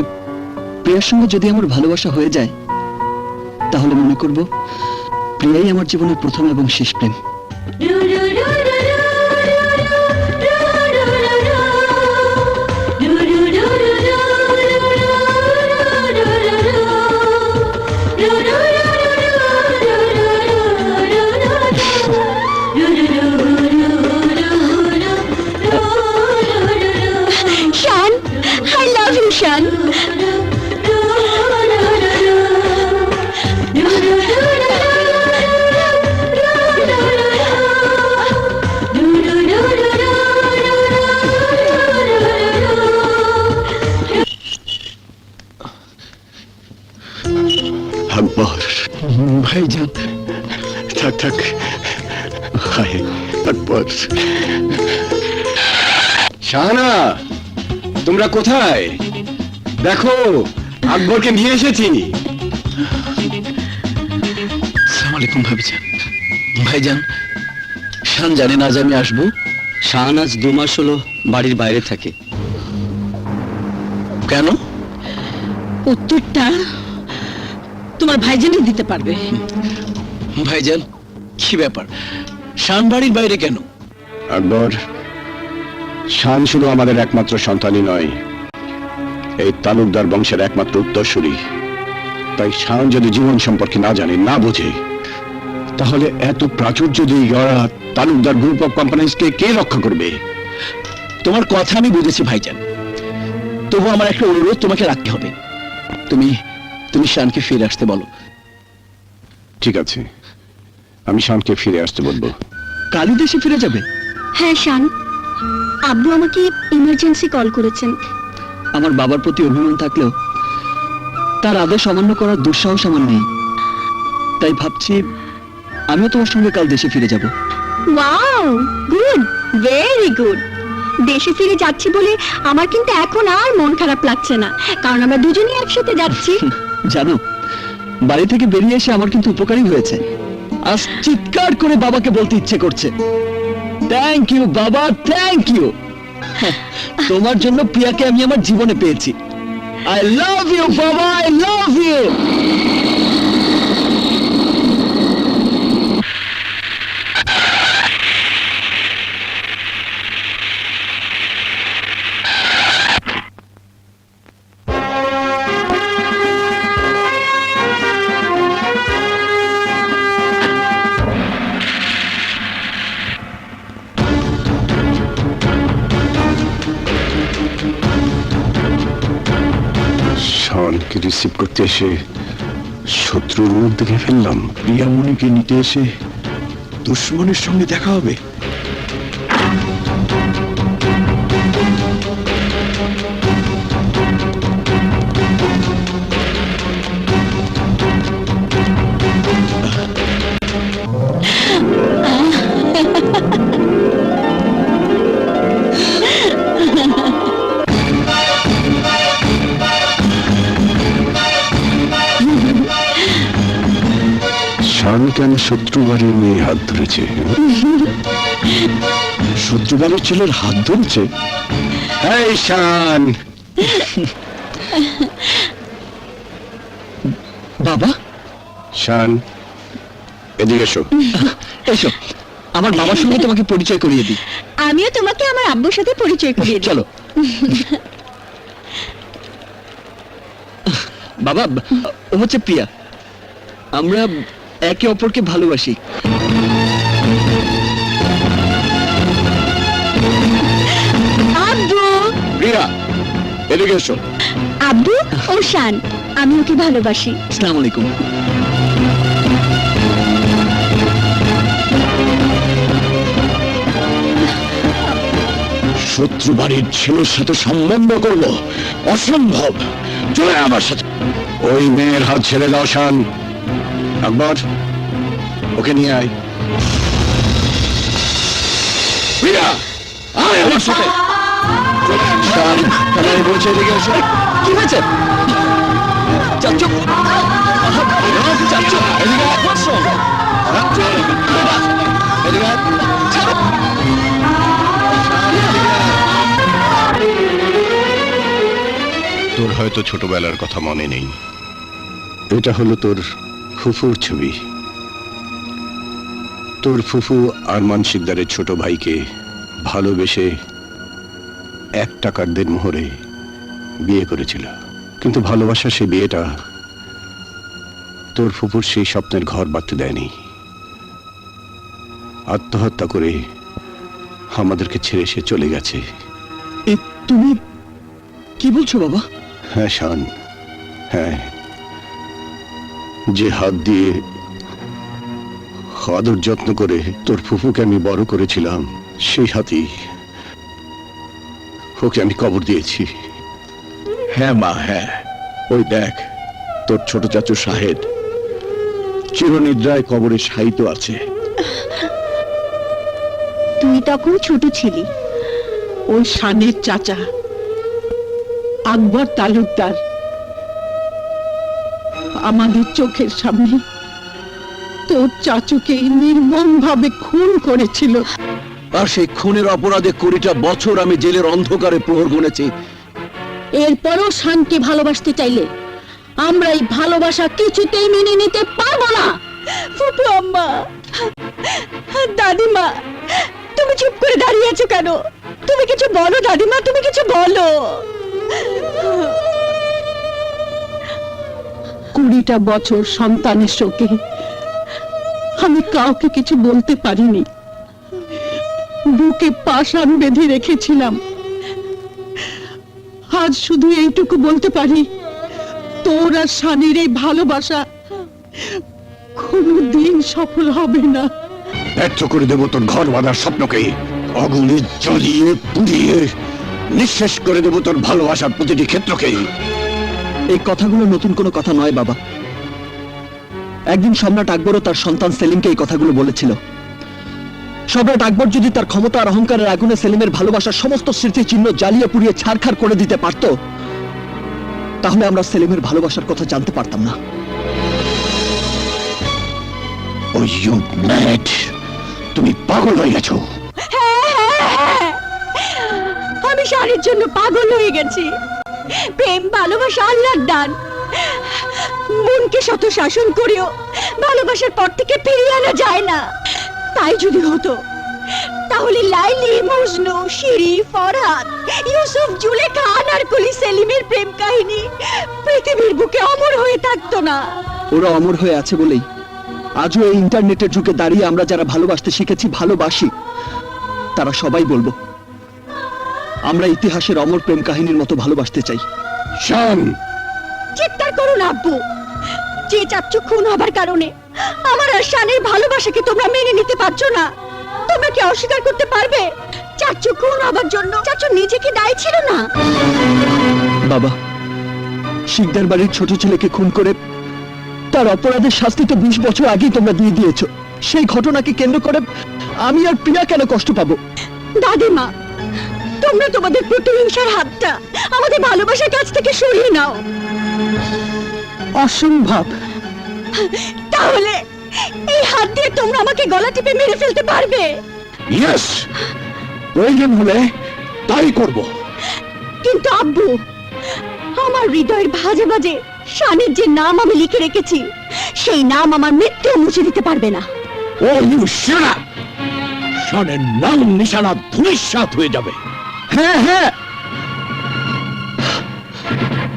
[SPEAKER 1] প্রিয়ার সঙ্গে যদি আমার ভালোবাসা হয়ে যায়, তাহলে মনে করব প্রিয়াই আমার জীবনের প্রথম এবং শেষ প্রেম।
[SPEAKER 2] শান, I love you, শান।
[SPEAKER 5] আকবর
[SPEAKER 1] ভাইজান,
[SPEAKER 5] থাক থাক। হায় আকবর। শাহানা, তোমরা কোথায়? দেখো, আকবরকে নিয়ে এসেছি।
[SPEAKER 6] আসসালামু আলাইকুম ভাবিজান। ভাইজান, শান জানে না আজ আমি আসবো?
[SPEAKER 1] শান আজ 2 মাস হলো বাড়ির বাইরে থাকে।
[SPEAKER 6] কেন?
[SPEAKER 3] উত্তরটা তোমার ভাইজানই দিতে পারবে।
[SPEAKER 6] ভাইজান, কি ব্যাপার? শান বাড়ির বাইরে কেন?
[SPEAKER 5] আকবর, শান শুধু আমাদের একমাত্র সন্তানই নয়, এই তালুকদার বংশের একমাত্র উত্তরসূরি। তাই শান যদি জীবন সম্পর্কে না জানে, না বোঝে, তাহলে এত প্রাচুর্য দিয়ে গড়া তালুকদার গ্রুপ অফ কোম্পানিজকে কে রক্ষা করবে?
[SPEAKER 6] তোমার কথা আমি বুঝেছি ভাইজান, তবু আমার একটা অনুরোধ তোমাকে রাখতে হবে। তুমি তুমি শানকে ফিরে আসতে বলো।
[SPEAKER 5] ঠিক আছে, আমি শানকে ফিরে আসতে বলবো।
[SPEAKER 1] কালই দেশে ফিরে যাবে?
[SPEAKER 2] হ্যাঁ শান, আব্বু আমাকে ইমার্জেন্সি কল করেছেন।
[SPEAKER 1] আমার বাবার প্রতি অভিমান থাকলেও তার আদেশ অমান্য করার দুঃসাহস আমার নেই। তাই ভাবছি আমিও তোমার সঙ্গে কাল দেশে ফিরে যাব।
[SPEAKER 2] Wow, good, very good. দেশে ফিরে যাচ্ছি বলে আমার কিন্তু এখন আর মন খারাপ লাগছে না, কারণ আমরা দুজনেই একসাথে যাচ্ছি।
[SPEAKER 1] জানো, বাড়ি থেকে বেরিয়ে এসে আমার কিন্তু উপকারই হয়েছে। আজ চিৎকার করে বাবাকে বলতে ইচ্ছে করছে, থ্যাংক ইউ বাবা, থ্যাংক ইউ। তোমার জন্য প্রিয়াকে আমি আমার জীবনে পেয়েছি। আই লাভ ইউ বাবা, আই লাভ ইউ।
[SPEAKER 5] শানকে রিসিভ করতে এসে শত্রুর মুখ দেখে ফেললাম। প্রিয়ামণিকে নিতে এসে দুশ্মনের সঙ্গে দেখা হবে। শান কেন শত্রু বাড়ির মেয়ে হাত ধরেছে? শত্রু বাড়ির ছেলের হাত ধরেছে? এই শান,
[SPEAKER 1] বাবা,
[SPEAKER 5] শান এদিকে এসো।
[SPEAKER 1] এসো, আমার বাবার সঙ্গে তোমাকে পরিচয় করিয়ে দিই।
[SPEAKER 2] আমিও তোমাকে আমার আব্বুর সাথে পরিচয় করিয়ে দিই।
[SPEAKER 1] চলো। বাবা, ও হচ্ছে প্রিয়া। আমরা একে অপরকে ভালোবাসি।
[SPEAKER 2] আব্বু,
[SPEAKER 5] প্রিয়া এদিকে এসো।
[SPEAKER 2] আব্বু ও শান, আমি ওকে ভালোবাসি।
[SPEAKER 1] আসসালামু আলাইকুম।
[SPEAKER 5] শত্রু বাড়ির ছেলের সাথে সম্বন্ধ করবো? অসম্ভব। চলে আয় আমার সাথে। ওই মেয়ের হাত ছেড়ে দাও শান। আকবর, ওকে নিয়ে আয়। প্রিয়া, আয় আমার সাথে। শান, তাড়াতাড়ি বলছে এদিকে এসো।
[SPEAKER 1] কি হয়েছে? চাচ্চু, চাচ্চু,
[SPEAKER 5] এদিকে আয়। এদিকে আয়। তোর হয়তো ছোটবেলার কথা মনে নেই। এটা হলো তোর ফুফুর ছবি। তোর ফুফু আরমান শিকদারের ছোট ভাইকে ভালোবেসে 1 টাকার দেনমোহরে বিয়ে করেছিল, কিন্তু ভালোবাসা সে বিয়েটা তোর ফুফুর সেই স্বপ্নের ঘর বাঁধতে দেয়নি। আত্মহত্যা করে আমাদেরকে ছেড়ে সে চলে গেছে।
[SPEAKER 1] এ তুমি কি বলছো বাবা?
[SPEAKER 5] হ্যাঁ শান, হ্যাঁ। যে হাত দিয়ে আদর যত্ন করে তোর ফুফুকে আমি বড় করেছিলাম, সেই হাতেই ওকে আমি কবর দিয়েছি।
[SPEAKER 6] হ্যাঁ মা, হ্যাঁ। ওই দেখ, তোর ছোট চাচু শাহেদ চিরনিদ্রায় কবরে শায়িত আছে।
[SPEAKER 2] তুই তখন ছোট ছিলি।
[SPEAKER 8] ওই শানের চাচা আকবর তালুকদার আমাদের চোখের সামনে তোর চাচুকে নির্মম ভাবে খুন করেছিল।
[SPEAKER 6] আর সেই খুনের অপরাধে 20টা বছর আমি জেলের অন্ধকারে প্রহর গুনেছি।
[SPEAKER 8] এরপরও শানকে ভালোবাসতে চাইলে আমরা এই ভালোবাসা কিছুতেই মেনে নিতে পারবো না।
[SPEAKER 2] ফুপু আম্মা, দাদিমা, তুমি চুপ করে দাঁড়িয়ে আছো কেন? তুমি কিছু বলো দাদিমা, তুমি কিছু বলো।
[SPEAKER 8] 20টা বছর সন্তানের শোকে আমি কাউকে কিছু বলতে পারিনি। বুকে পাষাণ বেঁধে রেখেছিলাম। আজ শুধু এইটুকু বলতে পারি, তোর আর শানের এই ভালোবাসা কোনোদিন সফল হবে না।
[SPEAKER 5] ব্যর্থ করে দেব তোর ঘর বাঁধার স্বপ্নকে। আগুনে জ্বালিয়ে পুড়িয়ে নিঃশেষ করে দেব তোর ভালোবাসার প্রতিটি ক্ষেত্রকে।
[SPEAKER 1] এই কথাগুলো নতুন কোনো কথা নয় বাবা। একদিন সম্রাট আকবরও তার সন্তান সেলিমকে এই কথাগুলো বলেছিল। সম্রাট আকবর যদি তার ক্ষমতা আর অহংকারের আগুনে সেলিমের ভালোবাসার সমস্ত স্মৃতিচিহ্ন জ্বালিয়ে পুড়িয়ে ছারখার করে দিতে পারত, তাহলে আমরা সেলিমের ভালোবাসার কথা জানতে পারতাম না।
[SPEAKER 5] ও ইউ ম্যাড! তুমি পাগল হয়ে গেছো।
[SPEAKER 2] আমি শানের জন্য পাগল হয়ে গেছি। প্রেম ভালোবাসা আল্লাহর দান। মনকে শত শাসন করেও ভালোবাসার পর থেকে ফিরিয়ে আনা যায় না। তাই যদি হতো, তাহলে লাইলি, মজনু, শিরি, ফরহাদ, ইউসুফ, জুলেখা, আনারকলি, সেলিমের প্রেম কাহিনী পৃথিবীর বুকে অমর হয়ে থাকতো না।
[SPEAKER 1] ওরা অমর হয়ে আছে বলেই আজও এই ইন্টারনেটের যুগে দাঁড়িয়ে আমরা যারা ভালোবাসতে শিখেছি, ভালোবাসি, তারা সবাই বলবো আমরা ইতিহাসের অমর প্রেম কাহিনীর মতো ভালোবাসতে চাই।
[SPEAKER 5] শান,
[SPEAKER 2] চিৎকার করুন আব্বু। যে চাচ্চু খুন হবার কারণে আমার আর শানের ভালোবাসাকে তোমরা মেনে নিতে পারছো না। তোমরা কি অস্বীকার করতে পারবে চাচ্চু খুন হবার জন্য চাচ্চু নিজে কি দায়ী ছিল না?
[SPEAKER 1] বাবা, শিকদার বাড়ির ছোট ছেলেকে খুন করে তার অপরাধের শাস্তি তো 20 বছর আগেই তোমরা দিয়ে দিয়েছো। সেই ঘটনাকে কেন্দ্র করে আমি আর প্রিয়া কেন কষ্ট পাবো?
[SPEAKER 2] দাদিমা, তোমরা তোমাদের প্রতিহিংসার হাতটা আমাদের ভালোবাসার কাছ থেকে সরিয়ে নাও।
[SPEAKER 3] অসম্ভব।
[SPEAKER 2] তাহলে এই হাত দিয়ে তোমরা আমাকে গলা টিপে মেরে ফেলতে পারবে?
[SPEAKER 5] ইয়েস, প্রয়োজন হলে তাই করব।
[SPEAKER 2] কিন্তু আব্বু, আমার হৃদয়ের ভাজে ভাজে শানের যে নাম আমি লিখে রেখেছি, সেই নাম আমার মৃত্যু মুছে দিতে পারবে না।
[SPEAKER 5] ও ইউ শাট আপ! শানের নাম নিশানা ধূলিসাৎ হয়ে যাবে।
[SPEAKER 1] হ্যাঁ হ্যাঁ,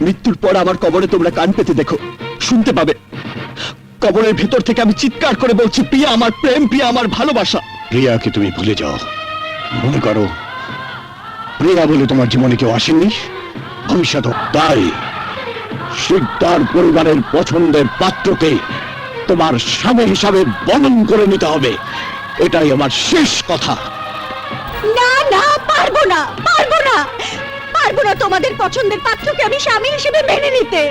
[SPEAKER 1] মৃত্যুর পর আমার কবরে তোমরা কান পেতে দেখো, শুনতে পাবে। কবরের ভেতর থেকে আমি চিৎকার করে বলছি, প্রিয়া আমার প্রেম, প্রিয়া আমার ভালোবাসা।
[SPEAKER 5] প্রিয়াকে তুমি ভুলে যাও। মনে করো প্রিয়া বলে তোমার জীবনে কেউ আসেননি, ভবিষ্যৎ তাই। শিকদার পরিবারের পছন্দের পাত্রকে তোমার স্বামী হিসাবে বরণ করে নিতে হবে। এটাই আমার শেষ কথা।
[SPEAKER 2] না না, পারবো না, পারবো না, পারবো না তোমাদের পছন্দের পাত্রকে আমি স্বামী হিসেবে মেনে নিতে।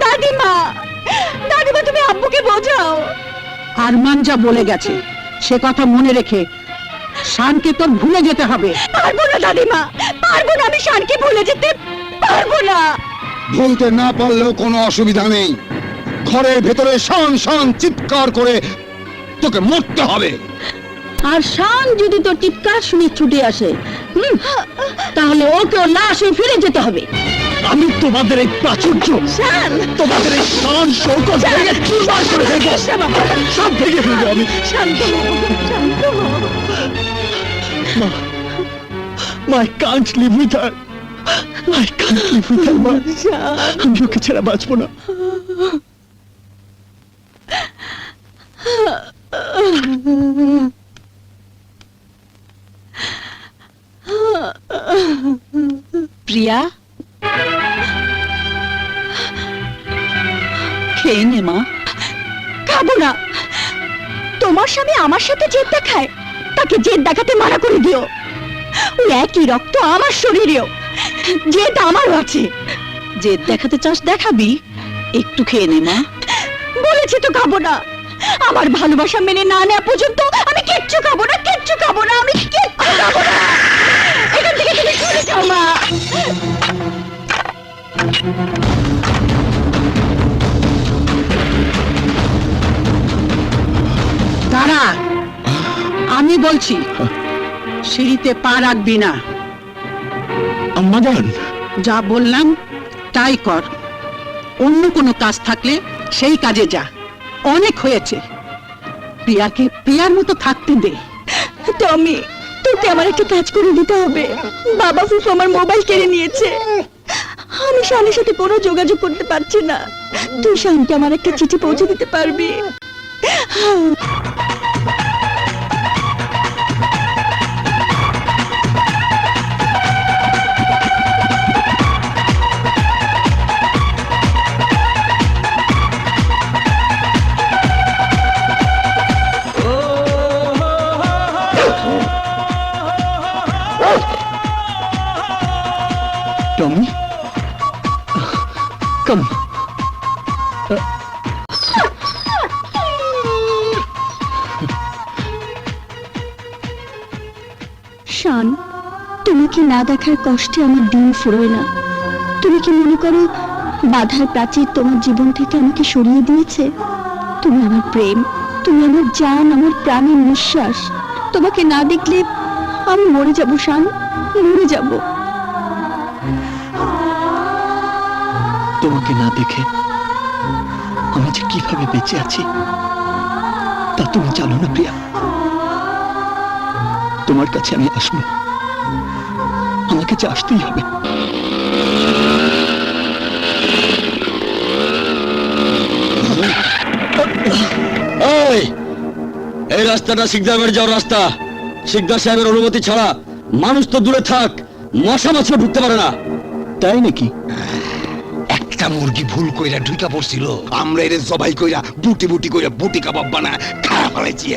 [SPEAKER 2] দাদিমা, দাদিমা, তুমি আব্বুকে বোঝাও।
[SPEAKER 3] আরমান যা বলে গেছে সে কথা মনে রেখে শানকে তোর ভুলে যেতে হবে।
[SPEAKER 2] পারবো না দাদিমা, পারবো না, আমি শানকে ভুলে যেতে পারবো না।
[SPEAKER 9] ভুলতে না পারলেও কোনো অসুবিধা নেই। ঘরের ভেতরে শান শান চিৎকার করে তোকে মরতে হবে।
[SPEAKER 8] আর শান যদি তোর চিৎকার শুনে ছুটে আসে, তাহলে ওকে ওর লাশে ফিরে যেতে হবে।
[SPEAKER 1] আমি তোমাদের এই প্রাচুর্য, তোমাদের এই শান শৌকত ভেঙে চুরমার করে ফেলবো। সব ভেঙে ফেলবো আমি।
[SPEAKER 2] শান্ত হও, শান্ত হও।
[SPEAKER 1] মা, I can't live with her. I can't live with her, মা। আমি ওকে ছাড়া বাঁচবো না।
[SPEAKER 3] প্রিয়া, খেয়ে নে মা।
[SPEAKER 2] খাবো না। তোমার স্বামী আমার সাথে জেদ দেখায়, তাকে জেদ দেখাতে মানা করে দিও। ওই একই রক্ত আমার শরীরেও, জেদ আমারও আছে।
[SPEAKER 3] জেদ দেখাতে চাস দেখাবি, একটু খেয়ে নে মা।
[SPEAKER 2] বলেছি তো খাবো না। আমার ভালোবাসা মেনে না নেওয়া পর্যন্ত আমি কিচ্ছু খাবো না, কিচ্ছু খাবো না, আমি কিচ্ছু খাবো না। এখান থেকে তুমি চলে যাও মা।
[SPEAKER 3] দাঁড়া, আমি বলছি সিঁড়িতে পা রাখবি না।
[SPEAKER 5] আম্মা জান,
[SPEAKER 3] যা বললাম তাই কর। অন্য কোনো কাজ থাকলে সেই কাজে যা। অনেক হয়েছে, প্রিয়াকে প্রিয়ার মতো থাকতে দে।
[SPEAKER 2] টমি, তোকে আমার একটা কাজ করে দিতে হবে। বাবা ফুফু আমার মোবাইল কেড়ে নিয়েছে। আমি শানের সাথে কোনো যোগাযোগ করতে পারছি না। তুই শানকে আমার একটা চিঠি পৌঁছে দিতে পারবি?
[SPEAKER 1] Tommy, come. Uh,
[SPEAKER 2] শান, তোমাকে না দেখার কষ্টে আমার দিন ফুরোয় না। তুমি কি মনে করো বাধার প্রাচীর তোমার জীবন থেকে আমাকে সরিয়ে দিয়েছে? তুমি আমার প্রেম, তুমি আমার জান, আমার প্রাণের নিঃশ্বাস। তোমাকে না দেখলে আমি মরে যাব শান, মরে যাব।
[SPEAKER 1] তোমাকে না দেখে আমি যে কিভাবে বেঁচে আছি তা তুমি জানো না প্রিয়া। তোমার কাছে আমি আসবো, আমাকে যে আসতেই হবে।
[SPEAKER 5] এই রাস্তাটা শিকদার বাড়ি যাওয়ার রাস্তা। শিকদার সাহেবের অনুমতি ছাড়া মানুষ তো দূরে থাক, মশা মাছিও ঢুকতে পারে না।
[SPEAKER 1] তাই নাকি?
[SPEAKER 9] একটা মুরগি ভুল কইরা ঢুকা পড়ছিল, আমরা এর জবাই কইরা বুটি বুটি কইরা বুটি কাবাব বানা খাওয়া ফেলাইছি।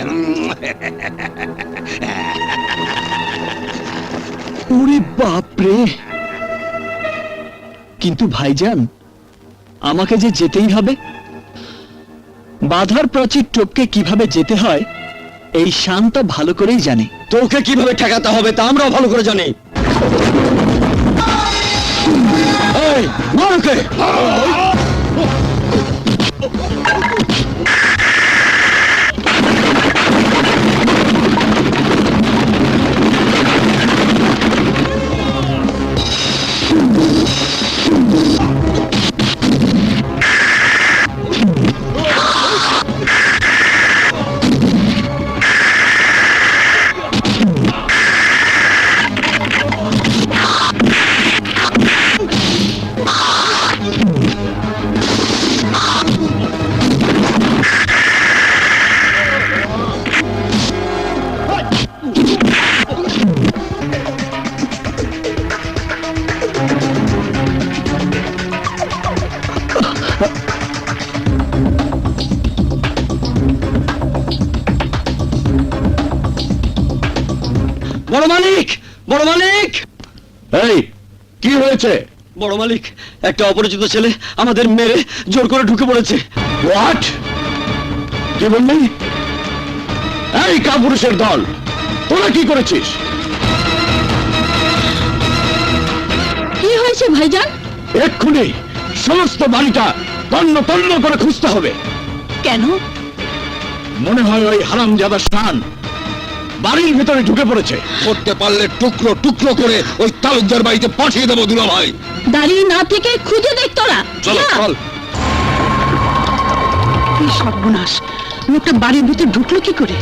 [SPEAKER 1] ওরে বাপরে! কিন্তু ভাইজান, আমাকে যে যেতেই হবে। বাধার প্রাচীর টপকে কিভাবে যেতে হয় এই শান তা ভালো করেই জানে।
[SPEAKER 5] তোকে কিভাবে ঠেকাতে হবে তা আমরাও ভালো করে জানি। এই, মার ওকে! বড় মালিক, বড় মালিক! এই, কি হয়েছে? বড় মালিক, একটা অপরিচিত ছেলে আমাদের মেরে জোর করে ঢুকে পড়েছে। হোয়াট? কি বললি? এই কাপুরুষের দল, তোরা কি করেছিস?
[SPEAKER 8] কি হয়েছে ভাইজান?
[SPEAKER 5] এক্ষুনি সমস্ত বাড়িটা তন্ন তন্ন করে খুঁজতে হবে।
[SPEAKER 8] কেন?
[SPEAKER 5] মনে হয় ওই হারামজাদা শান বাড়ির ভিতরে ঢুকে পড়েছে।
[SPEAKER 9] করতে পারলে টুকরো টুকরো করে ওই তালুকদার বাড়িতে পাঠিয়ে দেবো দুলা ভাই।
[SPEAKER 8] দাঁড়িয়ে না থেকে খুঁজে দেখ তোরা।
[SPEAKER 9] চলো
[SPEAKER 8] যা।
[SPEAKER 9] চল।
[SPEAKER 8] কি সর্বনাশ, লোকটা বাড়ির ভিতর ঢুকলো কি করে?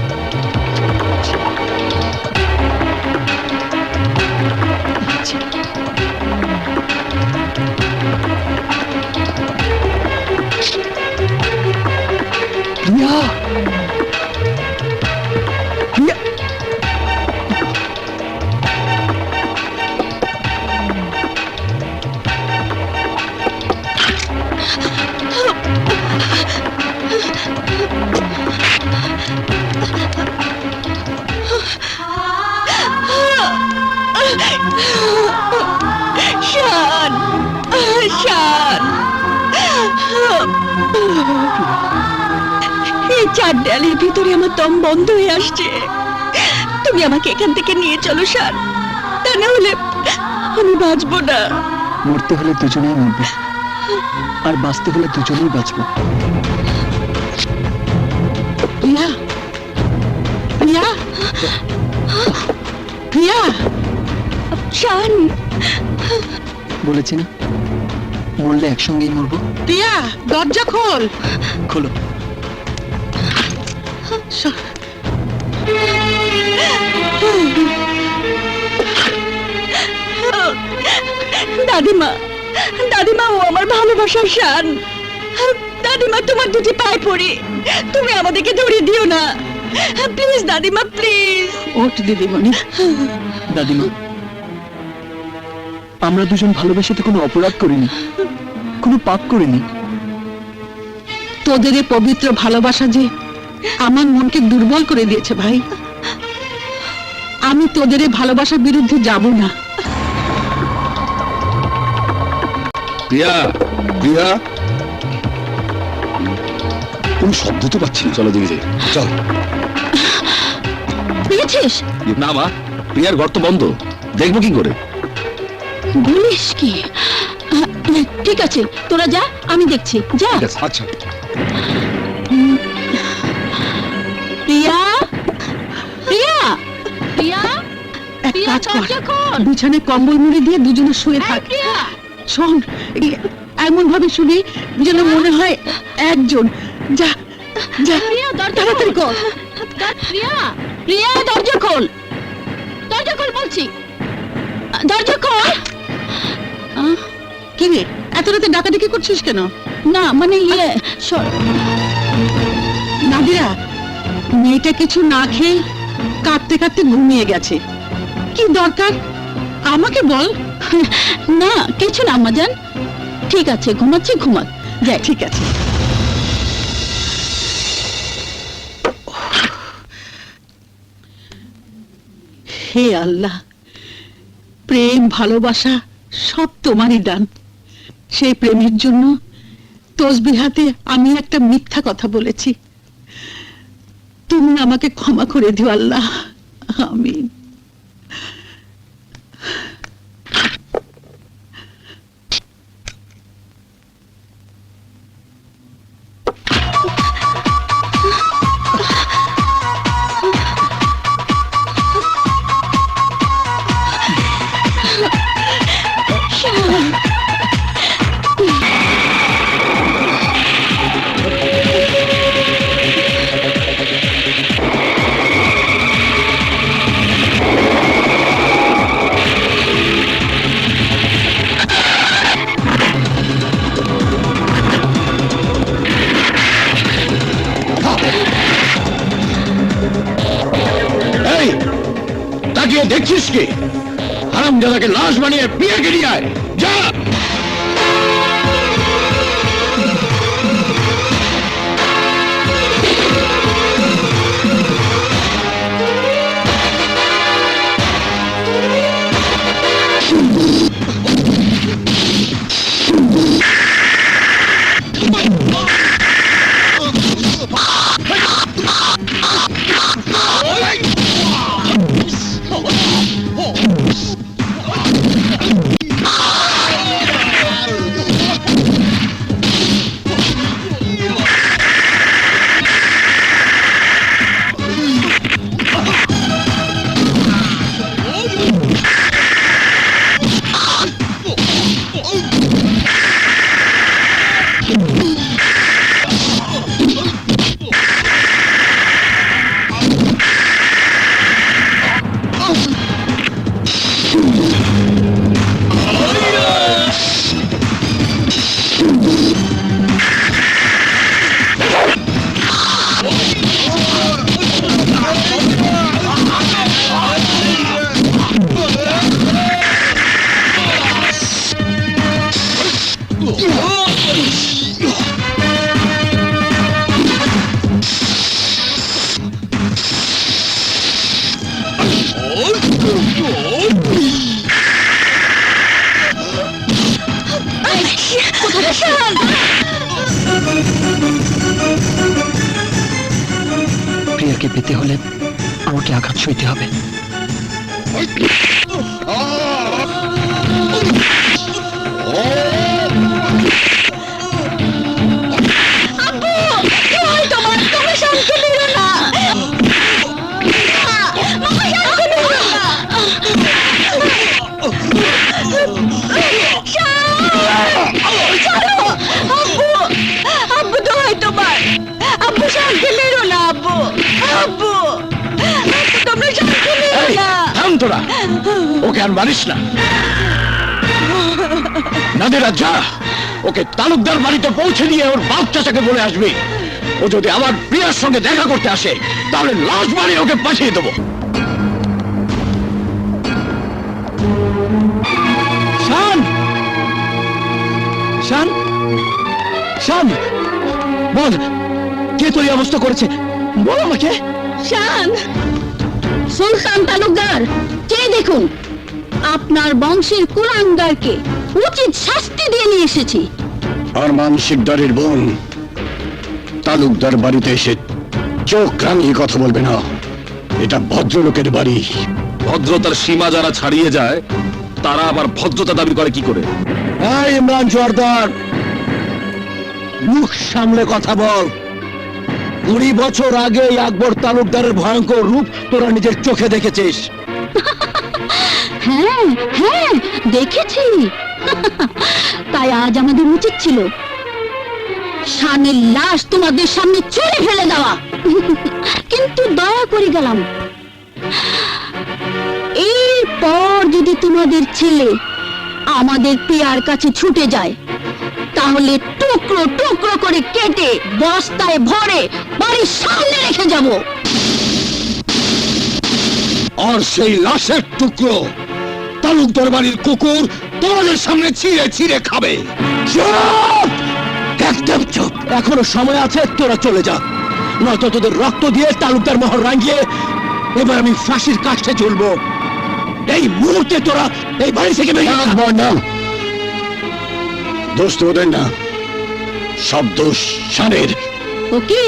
[SPEAKER 1] প্রিয়া! প্রিয়া!
[SPEAKER 2] শান, শান! এই চার দেয়ালের ভিতরে আমার দম বন্ধ হয়ে আসছে। তুমি আমাকে এখান থেকে নিয়ে চলো শান, তা না হলে আমি বাঁচবো না।
[SPEAKER 1] মরতে হলে দুজনেই মরবো, আর বাঁচতে হলে দুজনেই বাঁচবো।
[SPEAKER 8] প্রিয়া, প্রিয়া, প্রিয়া!
[SPEAKER 2] শান,
[SPEAKER 1] বলেছি না, মরলে একসঙ্গেই মরবো।
[SPEAKER 8] প্রিয়া, দরজা খোল।
[SPEAKER 1] খোলো।
[SPEAKER 2] দাদিমা, দাদিমা, ও আমার ভালোবাসার শান। দাদিমা, তোমার দুটি পায়ে পড়ি, তুমি আমাদেরকে ধরিয়ে দিও না প্লিজ। দাদিমা প্লিজ।
[SPEAKER 8] ওঠ দিদিমণি।
[SPEAKER 1] দাদিমা, আমরা দুজন ভালোবেসে তো কোনো অপরাধ করিনি, কোনো পাপ করিনি।
[SPEAKER 8] তোদের এই পবিত্র ভালোবাসা যে আমার মনকে দুর্বল করে দিয়েছে ভাই। আমি তোদের এই ভালোবাসার বিরুদ্ধে যাব না।
[SPEAKER 9] প্রিয়া, প্রিয়া, কোন শব্দ তো পাচ্ছি না। চলো দিকে যাই, চল।
[SPEAKER 8] পেয়েছিস?
[SPEAKER 9] না মা,
[SPEAKER 6] প্রিয়ার ঘর তো বন্ধ, দেখবো কি করে?
[SPEAKER 8] বলিস কি? ঠিক আছে, তোরা যা, আমি দেখছি, যা।
[SPEAKER 9] আচ্ছা,
[SPEAKER 8] প্রিয়া, প্রিয়া, প্রিয়া, প্রিয়া, দরজা খোল।
[SPEAKER 3] বিছানায় কম্বল মুড়ি দিয়ে দুজনে শুয়ে
[SPEAKER 8] এই
[SPEAKER 3] থাক।
[SPEAKER 8] প্রিয়া,
[SPEAKER 3] শোন, এমন ভাবে শুনি যেন মনে হয় একজন। যা যা,
[SPEAKER 8] প্রিয়া, দরজা
[SPEAKER 3] তাড়াতাড়ি কর।
[SPEAKER 8] প্রিয়া, প্রিয়া, দরজা খোল, দরজা খোল বলছি, দরজা খোল।
[SPEAKER 3] কি রে, এত রাতে ডাকাডাকি করছিস কেন?
[SPEAKER 8] না মানে
[SPEAKER 3] নাদিরা, মেয়েটা কিছু না খেয়ে কাঁদতে কাঁদতে ঘুমিয়ে গেছে। কি দরকার আমাকে বল।
[SPEAKER 8] না কিছু না আম্মাজান, ঠিক আছে, ঘুমাচ্ছি, ঘুমাক।
[SPEAKER 3] যাই, ঠিক আছে। হে আল্লাহ, প্রেম ভালোবাসা সব তোমারই দান। সেই প্রেমের জন্য তসবিহাতে আমি একটা মিথ্যা কথা বলেছি। তুমি আমাকে ক্ষমা করে দিও আল্লাহ, আমিন।
[SPEAKER 5] এই তাকিয়ে দেখছিস কি? হারামজাদাকে লাশ বানিয়ে প্রিয়াকে নিয়ে আয়, যা।
[SPEAKER 1] প্রিয়াকে পেতে হলে আমাকে আঘাত সইতে হবে।
[SPEAKER 5] থাম তোরা, ওকে আর মারিস না। নাদিরা, যা, ওকে তালুকদার বাড়িতে পৌঁছে দিয়ে ওর বাপ চাচাকে বলে আসবি, ও যদি আমার প্রিয়ার সঙ্গে দেখা করতে আসে তাহলে লাশ বাড়ি ওকে পাঠিয়ে দেবো।
[SPEAKER 6] শান, শান, শান, বল, কে তোর এই অবস্থা করেছে? বল আমাকে।
[SPEAKER 8] শান, সুলতান তালুকদার, চেয়ে দেখুন, আপনার বংশের কুলাঙ্গারকে উচিত শাস্তি দিয়ে নিয়ে এসেছি।
[SPEAKER 5] আর মানসিকদারের বোন তালুকদার বাড়িতে এসে চোখ রাঙিয়ে কথা বলবে না। এটা ভদ্রলোকের বাড়ি,
[SPEAKER 9] ভদ্রতার সীমা যারা ছাড়িয়ে যায় তারা আবার ভদ্রতা দাবি করে কি করে?
[SPEAKER 6] এই ইমরান জোয়ারদার, মুখ সামলে কথা বল। 20 বছর আগে এই আকবর তালুকদারের ভয়ঙ্কর রূপ তোরা নিজের চোখে দেখেছিস।
[SPEAKER 8] হ্যাঁ হ্যাঁ দেখেছি। তাই আজ আমাদের উচিত ছিল শানের লাশ তোমাদের সামনে চুরি ফেলে দেওয়া, কিন্তু দয়া করে গেলাম। এরপর যদি তোমাদের ছেলে আমাদের পিয়ার কাছে ছুটে যায়, তাহলে টুকরো টুকরো করে কেটে বস্তায় ভরে বাড়ির সামনে রেখে যাব।
[SPEAKER 9] আর সেই লাশের টুকরো তালুকদার বাড়ির কুকুর তোমাদের সামনে ছিঁড়ে ছিঁড়ে খাবে।
[SPEAKER 6] চুপ! একদম চুপ। এখনো সময় আছে, তোরা চলে যা, নয়তো তোদের রক্ত দিয়ে তালুকদার মোহর রাঙিয়ে এবার আমি ফাঁসির কাষ্ঠে ঝুলবো। এই মুহূর্তে তোরা এই বাড়ি থেকে বেরিয়ে যা।
[SPEAKER 5] না, দোষ তো ওদের না, সব দোষ শানের।
[SPEAKER 8] ওকে,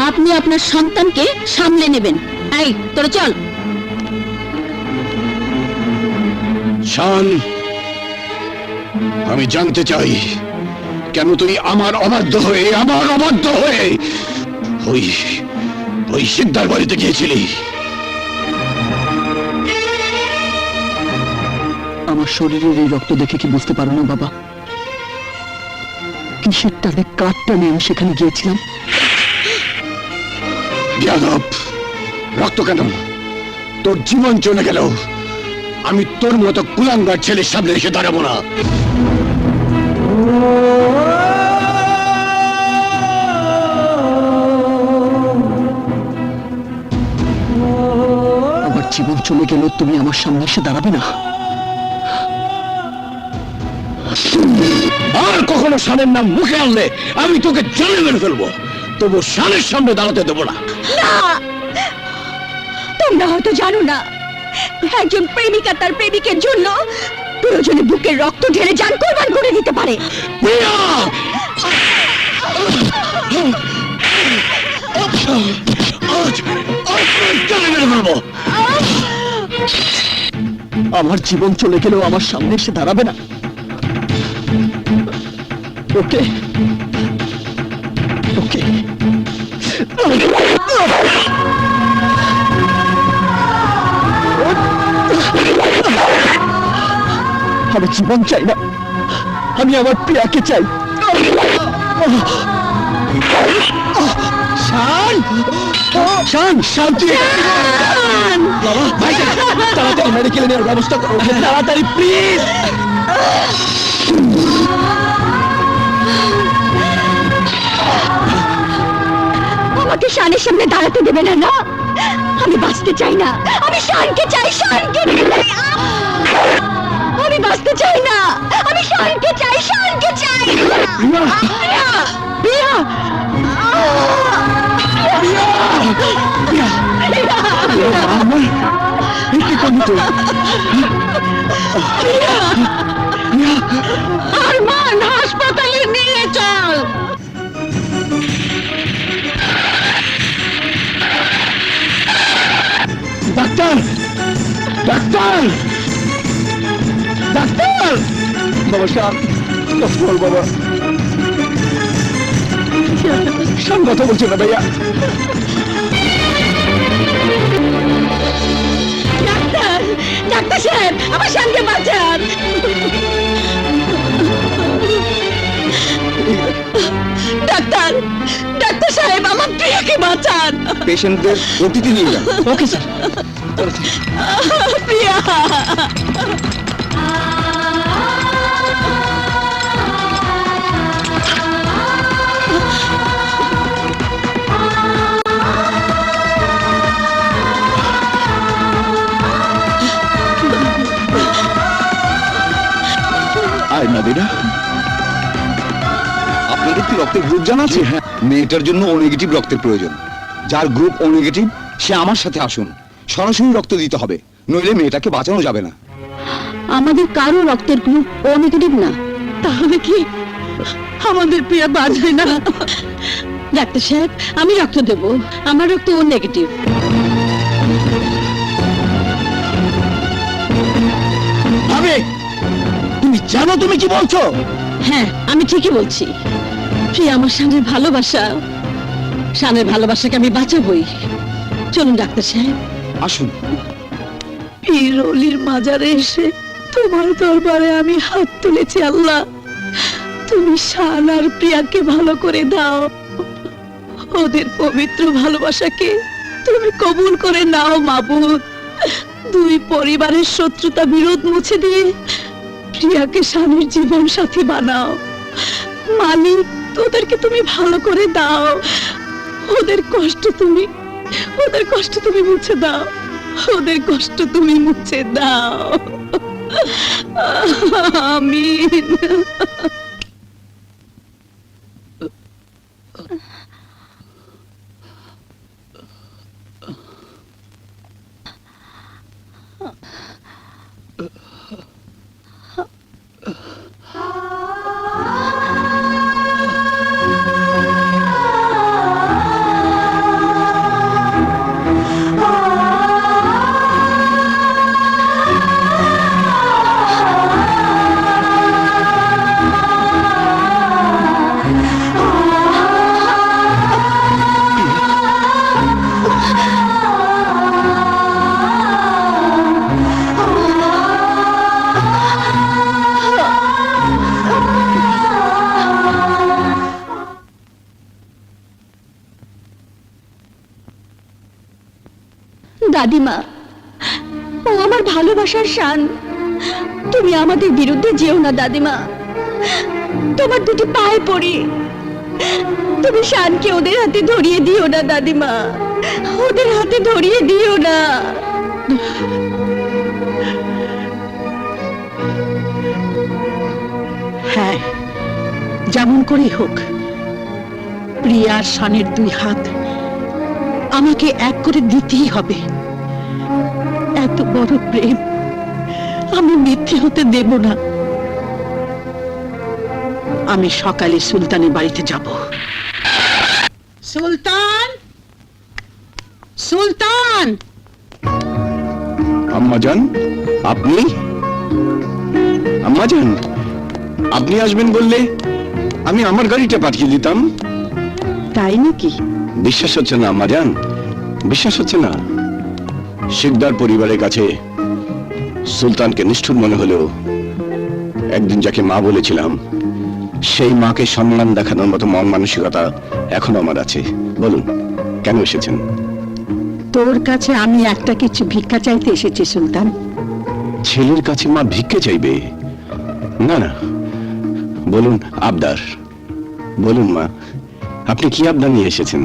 [SPEAKER 8] আপনি আপনার সন্তানকে সামলে নেবেন। এই তোরা চল।
[SPEAKER 5] শান, আমি জানতে চাই কেন তুই আমার অবাধ্য হয়ে ওই সিকদার বাড়িতে গিয়েছিলি?
[SPEAKER 1] আমার শরীরের এই রক্ত দেখে কি বুঝতে পারো না বাবা? কিসের টানে কাঠ টানে আমি সেখানে গিয়েছিলাম?
[SPEAKER 5] যাদব, রক্ত কেন? তোর জীবন চলে গেল, আমি তোর মতো কুলাঙ্গার ছেলের সামনে এসে দাঁড়াবো না।
[SPEAKER 1] আমার জীবন চলে গেল, তুমি আমার সামনে এসে দাঁড়াবে না?
[SPEAKER 5] আর কখনো শানের নাম মুখে আনলে আমি তোকে জানে মেরে ফেলবো, তবু শানের সামনে দাঁড়াতে দেবো না।
[SPEAKER 2] তোমরা হয়তো জানো না, একজন প্রেমিকা তার প্রেমিকের জন্য প্রয়োজনে বুকের রক্ত ঢেলে জান কোরবান করে দিতে পারে।
[SPEAKER 5] প্রিয়া! আজ তোকে জানে মেরে ফেলবো।
[SPEAKER 1] আমার জীবন চলে গেলেও আমার সামনে এসে দাঁড়াবে না? ওকে ওকে, আমি জীবন চাই না, আমি আমার প্রিয়াকে চাই। শান, শান, শান্তি। বাবা, ভাই, তাড়াতাড়ি মেডিকেলে নেওয়ার ব্যবস্থা করো, তাড়াতাড়ি প্লিজ।
[SPEAKER 2] আমাকে শানের সামনে দাঁড়াতে দেবে না? না, আমি বাঁচতে চাই না, আমি শানকে চাই, শানকে চাই। আমি বাঁচতে চাই না, আমি শানকে চাই, শানকে চাই। প্রিয়া, প্রিয়া,
[SPEAKER 8] আরমান, হাসপাতালে নিয়ে চল।
[SPEAKER 6] Doctor, doctor, doctor! বাবা শান, বল বাবা। শান কথা বলছে না ভাইয়া।
[SPEAKER 2] ডাক্তার, ডাক্তার সাহেব, আমার শানকে বাঁচান। ডাক্তার, ডাক্তার সাহেব, আমার প্রিয়াকে বাঁচান।
[SPEAKER 9] পেশেন্টদের ওটিতে নিয়ে যান।
[SPEAKER 1] Okay sir.
[SPEAKER 2] প্রিয়া,
[SPEAKER 9] আর নাদিরা, আপনাদের কি রক্তের গ্রুপ জানা আছে? হ্যাঁ, মেয়েটার জন্য ও নেগেটিভ রক্তের প্রয়োজন। যার গ্রুপ ও নেগেটিভ সে আমার সাথে আসুন, সরাসরি রক্ত দিতে হবে, নইলে মেয়েটাকে বাঁচানো যাবে না।
[SPEAKER 8] আমাদের কারো রক্তের গ্রুপ ও নেগেটিভ না।
[SPEAKER 2] তাহলে কি আমাদের প্রিয়া বাঁচবে না?
[SPEAKER 8] ডাক্তার সাহেব, আমি রক্ত দেব, আমার রক্ত ও নেগেটিভ।
[SPEAKER 6] জানো তুমি কি বলছো?
[SPEAKER 8] হ্যাঁ, আমি ঠিকই বলছি। প্রিয়া আমার শানের ভালোবাসা, শানের ভালোবাসাকে আমি বাঁচাবই। চলুন ডাক্তার সাহেব।
[SPEAKER 9] আসুন।
[SPEAKER 8] পীর অলির মাজারে এসে তোমার দরবারে আমি হাত তুলেছি। আল্লাহ, তুমি শান আর প্রিয়াকে ভালো করে দাও। ওদের পবিত্র ভালোবাসাকে তুমি কবুল করে নাও মাবুদ। দুই পরিবারের শত্রুতা বিরোধ মুছে দিয়ে প্রিয়াকে স্বামীর জীবন সাথী বানাও। মালিক, ওদেরকে তুমি ভালো করে দাও। ওদের কষ্ট তুমি মুছে দাও। ওদের কষ্ট তুমি মুছে দাও। আমিন।
[SPEAKER 2] দাদিমা, ও আমার ভালোবাসার শান। তুমি আমাদের বিরুদ্ধে যেও না দাদিমা, তোমার দুটি পায়ে পড়ি। তুমি শানকে ওদের হাতে ধরিয়ে দিও না দাদিমা, ওদের হাতে ধরিয়ে দিও না।
[SPEAKER 8] হ্যাঁ, যেমন করেই হোক প্রিয়ার শানের দুই হাত আমাকে এক করে দিতেই হবে। এত বড় প্রেম আমি মিথ্যে হতে দেব না। আমি সকালে সুলতানের বাড়িতে যাব। সুলতান, সুলতান!
[SPEAKER 5] আম্মাজান, আপনি? আম্মাজান, আপনি আসবেন বললে আমি আমার গাড়িটা পাঠিয়ে দিতাম।
[SPEAKER 8] তাই নাকি?
[SPEAKER 5] বিশ্বাস হচ্ছে না আম্মাজান, বিশ্বাস হচ্ছে না। শিকদার পরিবারের কাছে সুলতানকে নিষ্ঠুর মনে হলেও একদিন যাকে মা বলেছিলাম, সেই মাকে সম্মান দেখানোর মতো মন মানসিকতা এখনো আমার আছে। বলুন, কেন এসেছেন?
[SPEAKER 8] তোর কাছে আমি একটা কিছু ভিক্ষা চাইতে এসেছি সুলতান।
[SPEAKER 5] ছেলের কাছে মা ভিক্ষে চাইবে? না না, বলুন আবদার। বলুন মা, আপনি কি আবদার নিয়ে এসেছেন?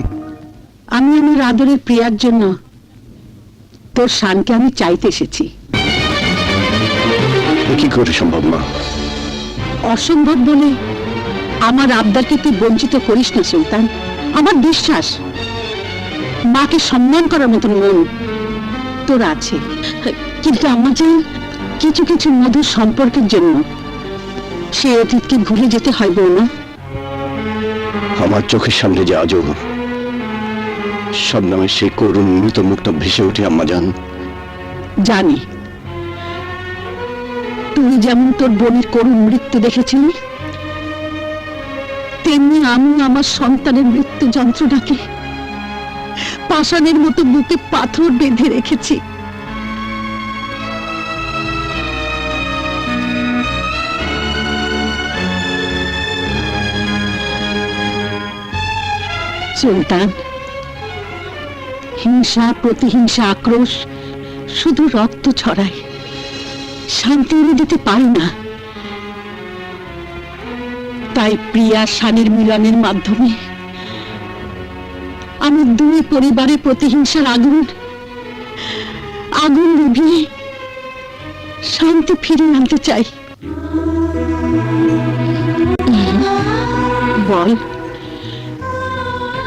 [SPEAKER 8] আমি আমার আদরের প্রিয়ার জন্য তোর শানকে আমি চাইতে এসেছি।
[SPEAKER 5] এ কি করে সম্ভব মা?
[SPEAKER 8] অসম্ভব বলে আমার আবদারকে তুই বঞ্চিত করিস না সুলতান। আমার বিশ্বাস মাকে সম্মান করার মতন মন তোর আছে, কিন্তু আমার যে কিছু কিছু মধুর সম্পর্কের জন্য সে অতীতকে ভুলে যেতে হয় বৌমা।
[SPEAKER 5] আমার চোখের সামনে যে আজও শবনমের সেই করুণ মৃত মুক্ত ভেসে উঠে আম্মাজান।
[SPEAKER 8] জানি তুই যেমন তোর বোনের করুণ মৃত্যু দেখেছিলি, তেমনি আমি আমার সন্তানের মৃত্যু যন্ত্রণাকে পাষাণের মতো বুকে পাথর বেঁধে রেখেছি। সুলতান, হিংসা, প্রতিহিংসা, আক্রোশ শুধু রক্ত ছড়ায়, শান্তি এনে দিতে পারে না। তাই প্রিয়া শানের মিলনের মাধ্যমে আমি দুই পরিবারের প্রতিহিংসার আগুন নিভিয়ে শান্তি ফিরিয়ে আনতে চাই। বল,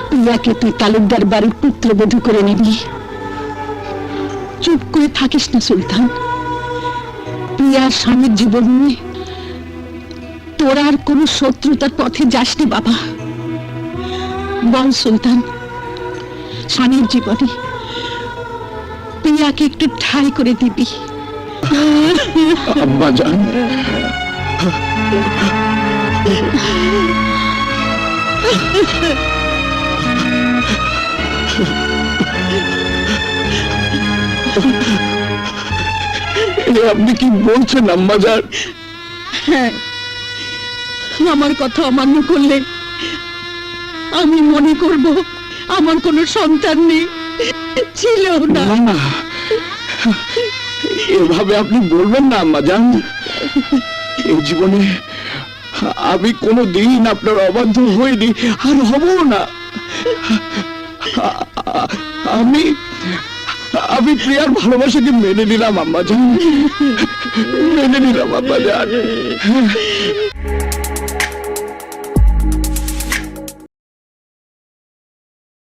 [SPEAKER 8] প্রিয়াকে তুই তালুকদার বাড়ির পুত্রবধূ করে নিবি? চুপ করে থাকিস না সুলতান। প্রিয়ার স্বামীর জীবন নিয়ে তোর আর কোনো শত্রুতার পথে যাসনি বাবা। বল সুলতান, স্বামীর জীবনে প্রিয়াকে একটু ঠাঁই করে দিবি?
[SPEAKER 5] আম্মাজান,
[SPEAKER 6] আপনি কি বলছেন আম্মাজান?
[SPEAKER 8] হ্যাঁ, আমার কথা অমান্য করলে আমি মনে করব আমার কোনো সন্তান নেই, ছিল না।
[SPEAKER 6] না না, এভাবে আপনি বলবেন না আম্মাজান। এই জীবনে আমি কোনোদিন আপনার অবাধ্য হইনি, আর হব না। আমি আমি প্রিয়ার ভালোবাসাকে মেনে নিলাম আম্মাজান, মেনে নিলাম আম্মাজান।